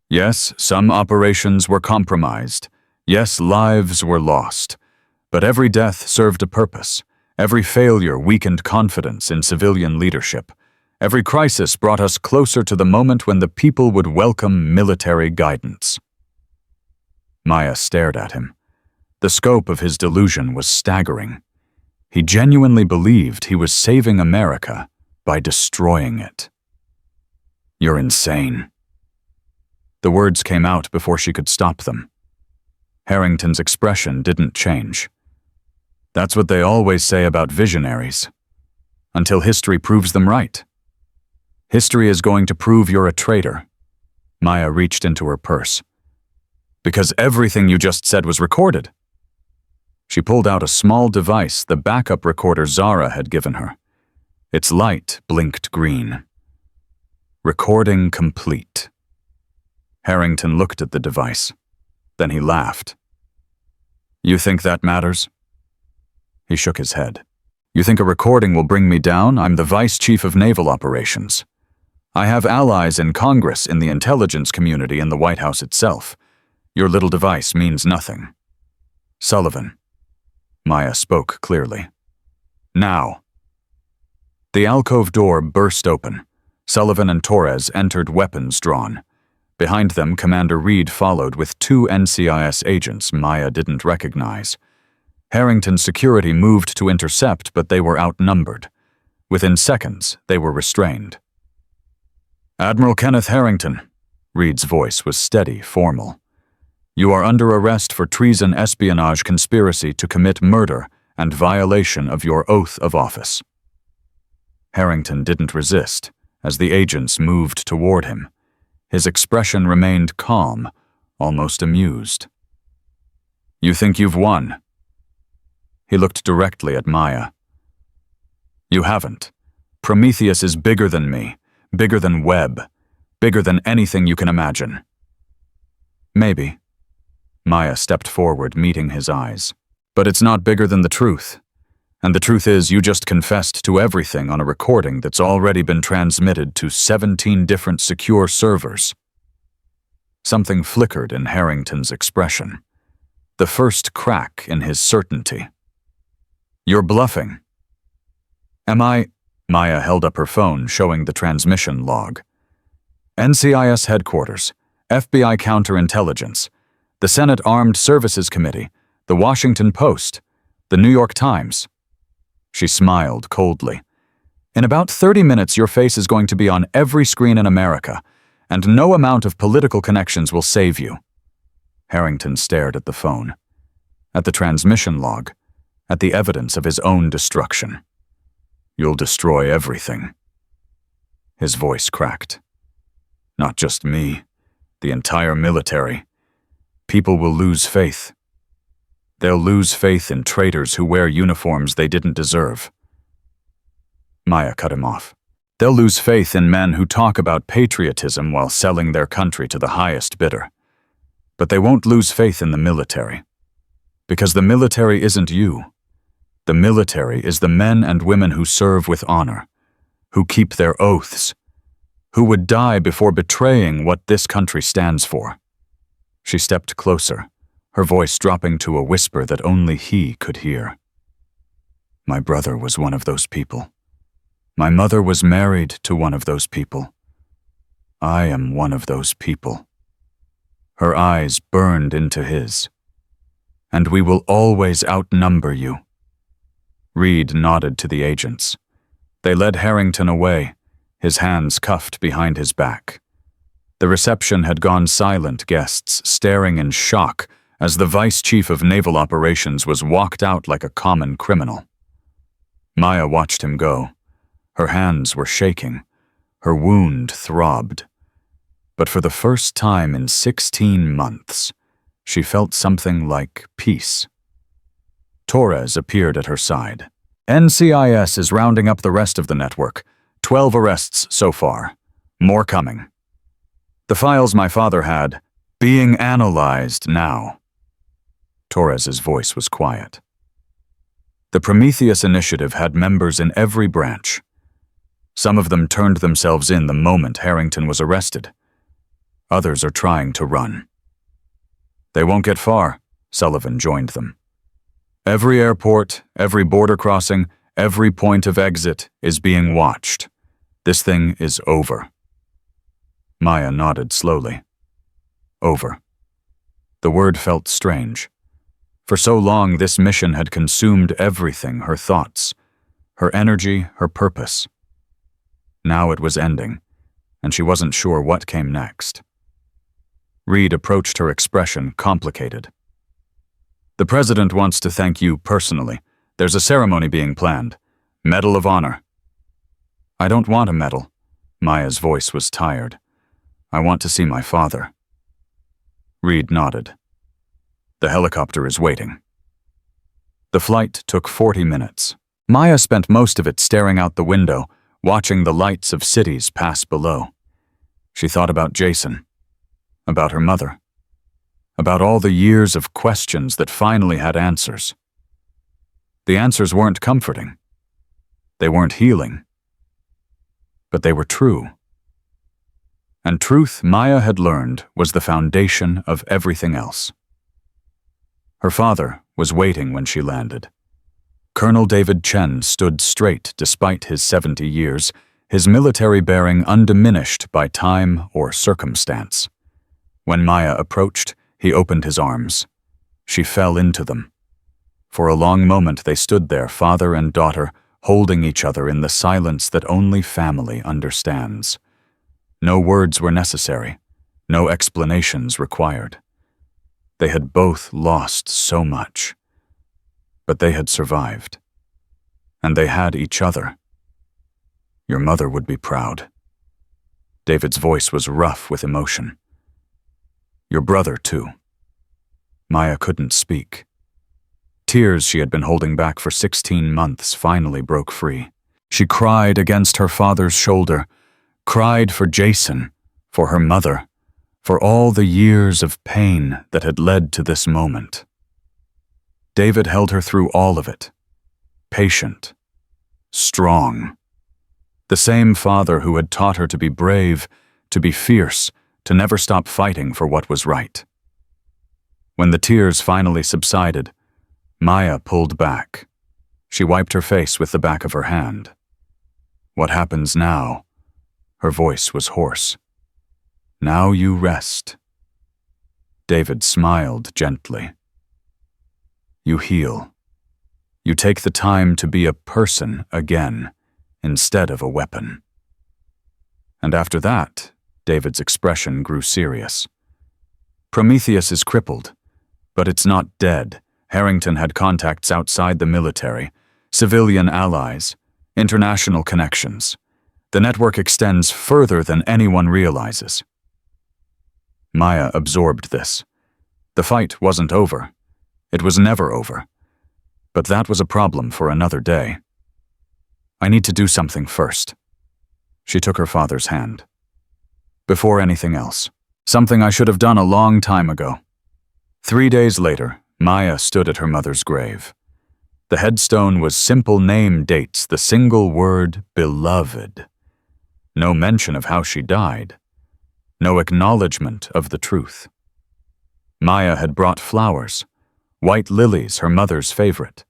Yes, some operations were compromised. Yes, lives were lost. But every death served a purpose. Every failure weakened confidence in civilian leadership. Every crisis brought us closer to the moment when the people would welcome military guidance. Maya stared at him. The scope of his delusion was staggering. He genuinely believed he was saving America by destroying it. You're insane. The words came out before she could stop them. Harrington's expression didn't change. That's what they always say about visionaries. Until history proves them right. History is going to prove you're a traitor. Maya reached into her purse. Because everything you just said was recorded. She pulled out a small device the backup recorder Zara had given her. Its light blinked green. Recording complete. Harrington looked at the device. Then he laughed. You think that matters? He shook his head. You think a recording will bring me down? I'm the Vice Chief of Naval Operations. I have allies in Congress, in the intelligence community, in the White House itself. Your little device means nothing. Sullivan. Maya spoke clearly. Now. The alcove door burst open. Sullivan and Torres entered, weapons drawn. Behind them, Commander Reed followed with 2 NCIS agents Maya didn't recognize. Harrington's security moved to intercept, but they were outnumbered. Within seconds, they were restrained. Admiral Kenneth Harrington. Reed's voice was steady, formal. You are under arrest for treason, espionage, conspiracy to commit murder, and violation of your oath of office. Harrington didn't resist as the agents moved toward him. His expression remained calm, almost amused. You think you've won? He looked directly at Maya. You haven't. Prometheus is bigger than me, bigger than Webb, bigger than anything you can imagine. Maybe. Maya stepped forward, meeting his eyes. But it's not bigger than the truth. And the truth is, you just confessed to everything on a recording that's already been transmitted to 17 different secure servers. Something flickered in Harrington's expression. The first crack in his certainty. You're bluffing. Am I? Maya held up her phone, showing the transmission log. NCIS Headquarters, FBI Counterintelligence, the Senate Armed Services Committee, the Washington Post, the New York Times. She smiled coldly. In about 30 minutes, your face is going to be on every screen in America, and no amount of political connections will save you. Harrington stared at the phone, at the transmission log, at the evidence of his own destruction. You'll destroy everything. His voice cracked. Not just me, the entire military. People will lose faith. They'll lose faith in traitors who wear uniforms they didn't deserve. Maya cut him off. They'll lose faith in men who talk about patriotism while selling their country to the highest bidder. But they won't lose faith in the military. Because the military isn't you. The military is the men and women who serve with honor, who keep their oaths, who would die before betraying what this country stands for. She stepped closer, her voice dropping to a whisper that only he could hear. My brother was one of those people. My mother was married to one of those people. I am one of those people. Her eyes burned into his. And we will always outnumber you. Reed nodded to the agents. They led Harrington away, his hands cuffed behind his back. The reception had gone silent, guests staring in shock as the Vice Chief of Naval Operations was walked out like a common criminal. Maya watched him go. Her hands were shaking. Her wound throbbed. But for the first time in 16 months, she felt something like peace. Torres appeared at her side. NCIS is rounding up the rest of the network. 12 arrests so far. More coming. The files my father had, being analyzed now. Torres's voice was quiet. The Prometheus Initiative had members in every branch. Some of them turned themselves in the moment Harrington was arrested. Others are trying to run. They won't get far, Sullivan joined them. Every airport, every border crossing, every point of exit is being watched. This thing is over. Maya nodded slowly. Over. The word felt strange. For so long, this mission had consumed everything, her thoughts, her energy, her purpose. Now it was ending, and she wasn't sure what came next. Reed approached her, expression complicated. The president wants to thank you personally. There's a ceremony being planned. Medal of Honor. I don't want a medal. Maya's voice was tired. I want to see my father. Reed nodded. The helicopter is waiting. The flight took 40 minutes. Maya spent most of it staring out the window, watching the lights of cities pass below. She thought about Jason, about her mother, about all the years of questions that finally had answers. The answers weren't comforting. They weren't healing. But they were true. And truth, Maya had learned, was the foundation of everything else. Her father was waiting when she landed. Colonel David Chen stood straight despite his 70 years, his military bearing undiminished by time or circumstance. When Maya approached, he opened his arms. She fell into them. For a long moment they stood there, father and daughter, holding each other in the silence that only family understands. No words were necessary, no explanations required. They had both lost so much. But they had survived. And they had each other. Your mother would be proud. David's voice was rough with emotion. Your brother, too. Maya couldn't speak. Tears she had been holding back for 16 months finally broke free. She cried against her father's shoulder, cried for Jason, for her mother, for all the years of pain that had led to this moment. David held her through all of it, patient, strong. The same father who had taught her to be brave, to be fierce, to never stop fighting for what was right. When the tears finally subsided, Maya pulled back. She wiped her face with the back of her hand. What happens now? Her voice was hoarse. Now you rest. David smiled gently. You heal. You take the time to be a person again, instead of a weapon. And after that, David's expression grew serious. Prometheus is crippled, but it's not dead. Harrington had contacts outside the military, civilian allies, international connections. The network extends further than anyone realizes. Maya absorbed this. The fight wasn't over. It was never over. But that was a problem for another day. I need to do something first. She took her father's hand. Before anything else, something I should have done a long time ago. 3 days later, Maya stood at her mother's grave. The headstone was simple name dates, the single word, beloved. No mention of how she died. No acknowledgement of the truth. Maya had brought flowers, white lilies, her mother's favorite.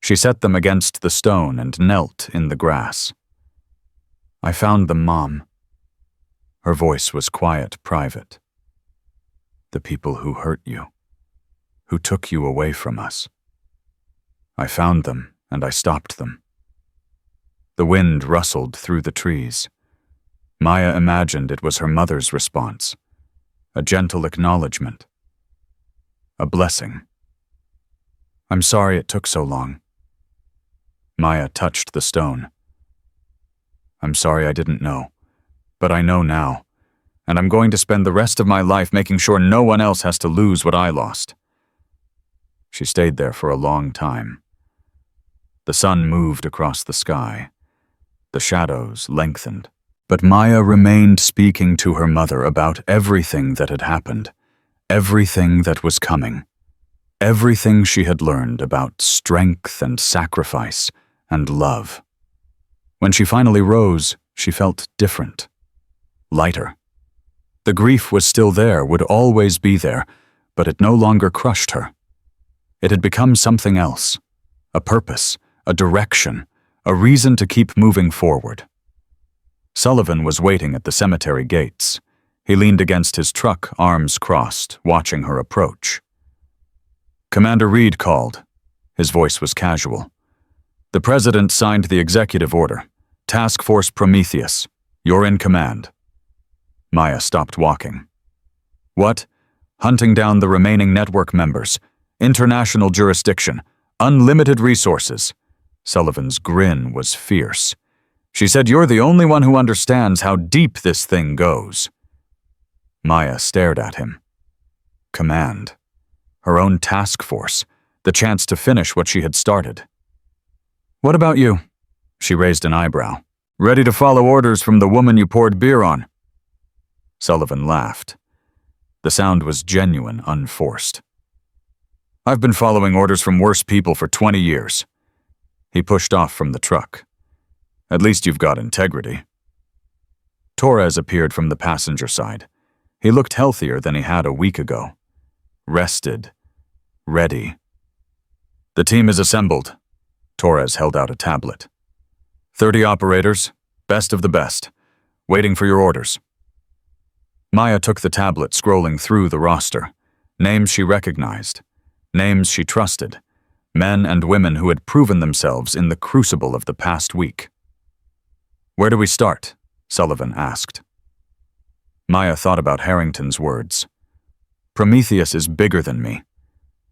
She set them against the stone and knelt in the grass. I found them, Mom. Her voice was quiet, private. The people who hurt you, who took you away from us. I found them, and I stopped them. The wind rustled through the trees. Maya imagined it was her mother's response, a gentle acknowledgement, a blessing. I'm sorry it took so long. Maya touched the stone. I'm sorry I didn't know, but I know now, and I'm going to spend the rest of my life making sure no one else has to lose what I lost. She stayed there for a long time. The sun moved across the sky. The shadows lengthened. But Maya remained speaking to her mother about everything that had happened, everything that was coming, everything she had learned about strength and sacrifice and love. When she finally rose, she felt different, lighter. The grief was still there, would always be there, but it no longer crushed her. It had become something else, a purpose, a direction, a reason to keep moving forward. Sullivan was waiting at the cemetery gates. He leaned against his truck, arms crossed, watching her approach. Commander Reed called. His voice was casual. The president signed the executive order. Task Force Prometheus. You're in command. Maya stopped walking. What? Hunting down the remaining network members. International jurisdiction. Unlimited resources. Sullivan's grin was fierce. She said, "You're the only one who understands how deep this thing goes." Maya stared at him. Command. Her own task force. The chance to finish what she had started. "What about you?" She raised an eyebrow. "Ready to follow orders from the woman you poured beer on?" Sullivan laughed. The sound was genuine, unforced. "I've been following orders from worse people for 20 years. He pushed off from the truck. "At least you've got integrity." Torres appeared from the passenger side. He looked healthier than he had a week ago. Rested. Ready. "The team is assembled." Torres held out a tablet. 30 operators, best of the best, waiting for your orders." Maya took the tablet, scrolling through the roster. Names she recognized. Names she trusted. Men and women who had proven themselves in the crucible of the past week. "Where do we start?" Sullivan asked. Maya thought about Harrington's words. "Prometheus is bigger than me.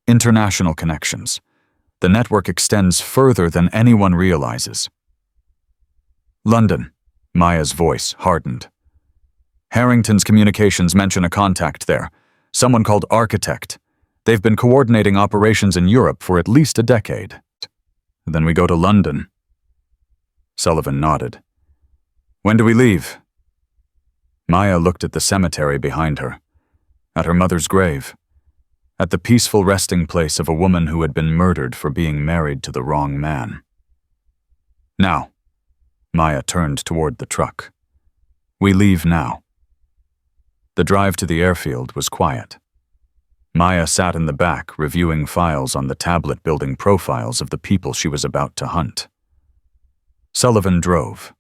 International connections. The network extends further than anyone realizes." "London." Maya's voice hardened. "Harrington's communications mention a contact there, someone called Architect. They've been coordinating operations in Europe for at least a decade." "Then we go to London." Sullivan nodded. "When do we leave?" Maya looked at the cemetery behind her, at her mother's grave, at the peaceful resting place of a woman who had been murdered for being married to the wrong man. "Now." Maya turned toward the truck. "We leave now." The drive to the airfield was quiet. Maya sat in the back, reviewing files on the tablet, building profiles of the people she was about to hunt. Sullivan drove.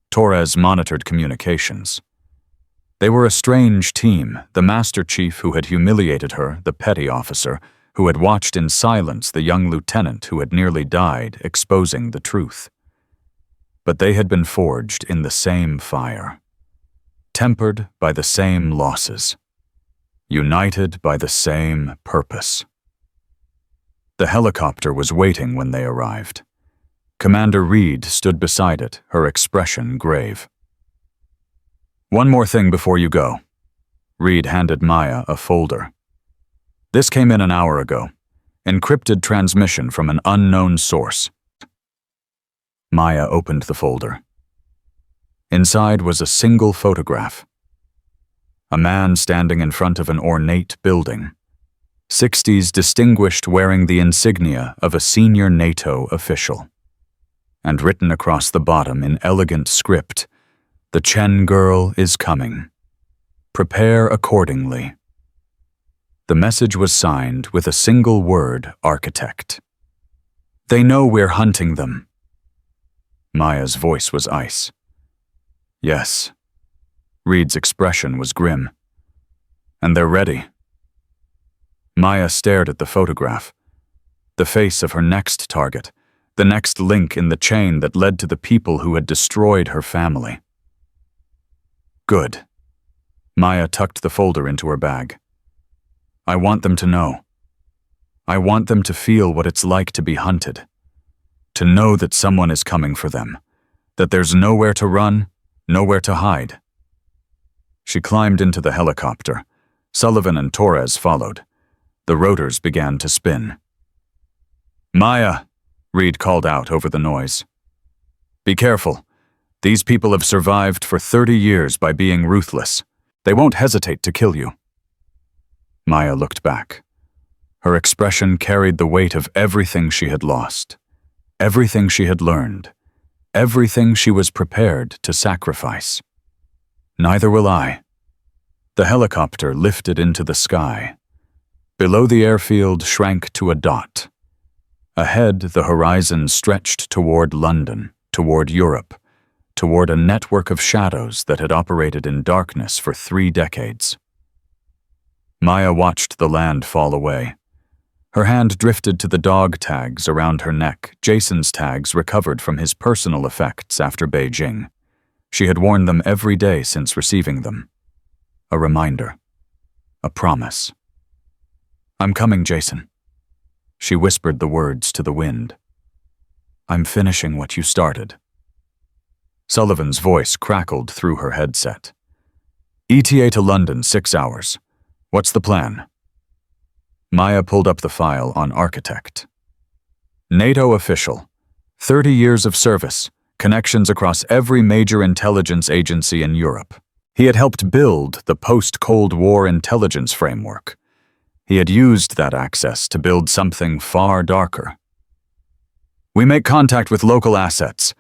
Torres monitored communications. They were a strange team, the Master Chief who had humiliated her, the petty officer, who had watched in silence the young lieutenant who had nearly died, exposing the truth. But they had been forged in the same fire, tempered by the same losses, united by the same purpose. The helicopter was waiting when they arrived. Commander Reed stood beside it, her expression grave. "One more thing before you go." Reed handed Maya a folder. "This came in an hour ago. Encrypted transmission from an unknown source." Maya opened the folder. Inside was a single photograph. A man standing in front of an ornate building. 60s distinguished, wearing the insignia of a senior NATO official. And written across the bottom in elegant script, "The Chen girl is coming. Prepare accordingly." The message was signed with a single word, Architect. "They know we're hunting them." Maya's voice was ice. "Yes." Reed's expression was grim. "And they're ready." Maya stared at the photograph. The face of her next target, the next link in the chain that led to the people who had destroyed her family. "Good." Maya tucked the folder into her bag. "I want them to know. I want them to feel what it's like to be hunted. To know that someone is coming for them, that there's nowhere to run, nowhere to hide." She climbed into the helicopter. Sullivan and Torres followed. The rotors began to spin. "Maya," Reed called out over the noise. "Be careful. These people have survived for 30 years by being ruthless. They won't hesitate to kill you." Maya looked back. Her expression carried the weight of everything she had lost, everything she had learned, everything she was prepared to sacrifice. "Neither will I." The helicopter lifted into the sky. Below, the airfield shrank to a dot. Ahead, the horizon stretched toward London, toward Europe, toward a network of shadows that had operated in darkness for 3 decades. Maya watched the land fall away. Her hand drifted to the dog tags around her neck, Jason's tags recovered from his personal effects after Beijing. She had worn them every day since receiving them. A reminder. A promise. "I'm coming, Jason." She whispered the words to the wind. I'm finishing what you started. Sullivan's voice crackled through her headset. ETA to London, 6 hours. What's the plan? Maya pulled up the file on Architect. NATO official. 30 years of service. Connections across every major intelligence agency in Europe. He had helped build the post-Cold War intelligence framework. He had used that access to build something far darker. We make contact with local assets,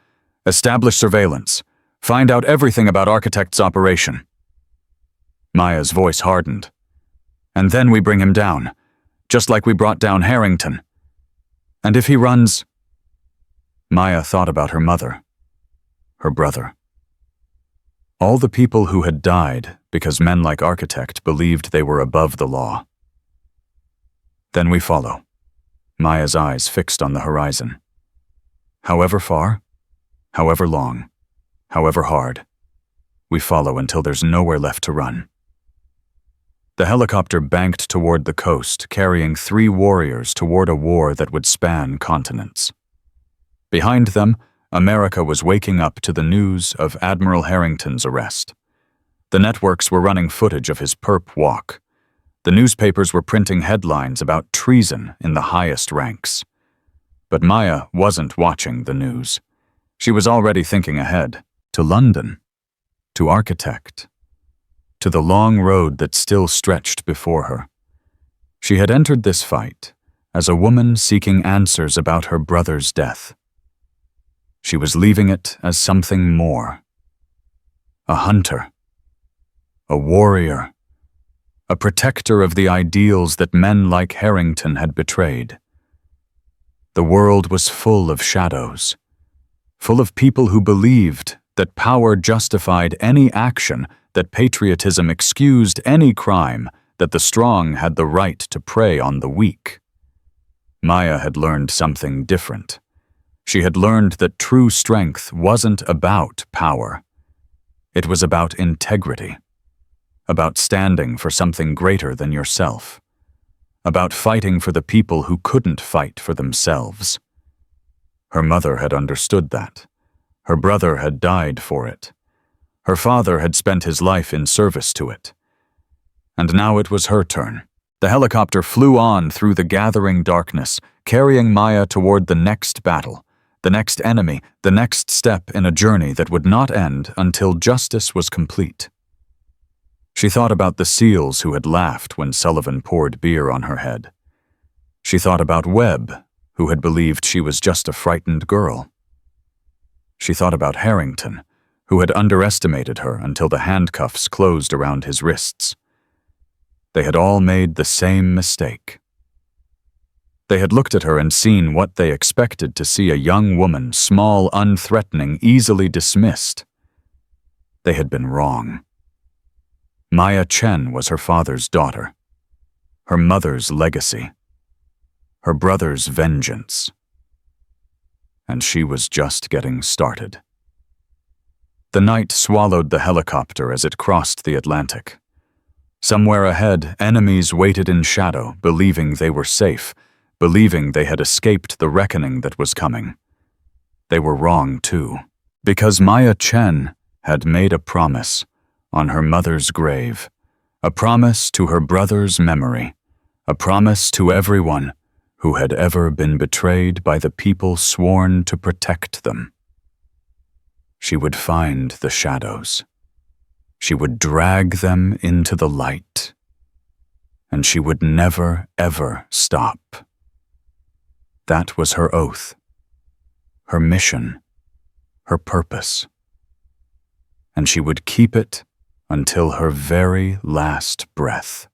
establish surveillance, find out everything about Architect's operation. Maya's voice hardened. And then we bring him down, just like we brought down Harrington. And if he runs... Maya thought about her mother, her brother. All the people who had died because men like Architect believed they were above the law. Then we follow, Maya's eyes fixed on the horizon. However far, however long, however hard, we follow until there's nowhere left to run. The helicopter banked toward the coast, carrying 3 warriors toward a war that would span continents. Behind them, America was waking up to the news of Admiral Harrington's arrest. The networks were running footage of his perp walk. The newspapers were printing headlines about treason in the highest ranks. But Maya wasn't watching the news. She was already thinking ahead, to London, to Architect, to the long road that still stretched before her. She had entered this fight as a woman seeking answers about her brother's death. She was leaving it as something more. A hunter, a warrior, a protector of the ideals that men like Harrington had betrayed. The world was full of shadows, full of people who believed that power justified any action, that patriotism excused any crime, that the strong had the right to prey on the weak. Maya had learned something different. She had learned that true strength wasn't about power. It was about integrity, about standing for something greater than yourself, about fighting for the people who couldn't fight for themselves. Her mother had understood that. Her brother had died for it. Her father had spent his life in service to it. And now it was her turn. The helicopter flew on through the gathering darkness, carrying Maya toward the next battle, the next enemy, the next step in a journey that would not end until justice was complete. She thought about the SEALs who had laughed when Sullivan poured beer on her head. She thought about Webb, who had believed she was just a frightened girl. She thought about Harrington, who had underestimated her until the handcuffs closed around his wrists. They had all made the same mistake. They had looked at her and seen what they expected to see: a young woman, small, unthreatening, easily dismissed. They had been wrong. Maya Chen was her father's daughter, her mother's legacy, her brother's vengeance. And she was just getting started. The night swallowed the helicopter as it crossed the Atlantic. Somewhere ahead, enemies waited in shadow, believing they were safe, believing they had escaped the reckoning that was coming. They were wrong, too, because Maya Chen had made a promise on her mother's grave, a promise to her brother's memory, a promise to everyone who had ever been betrayed by the people sworn to protect them. She would find the shadows. She would drag them into the light. And she would never, ever stop. That was her oath, her mission, her purpose. And she would keep it until her very last breath.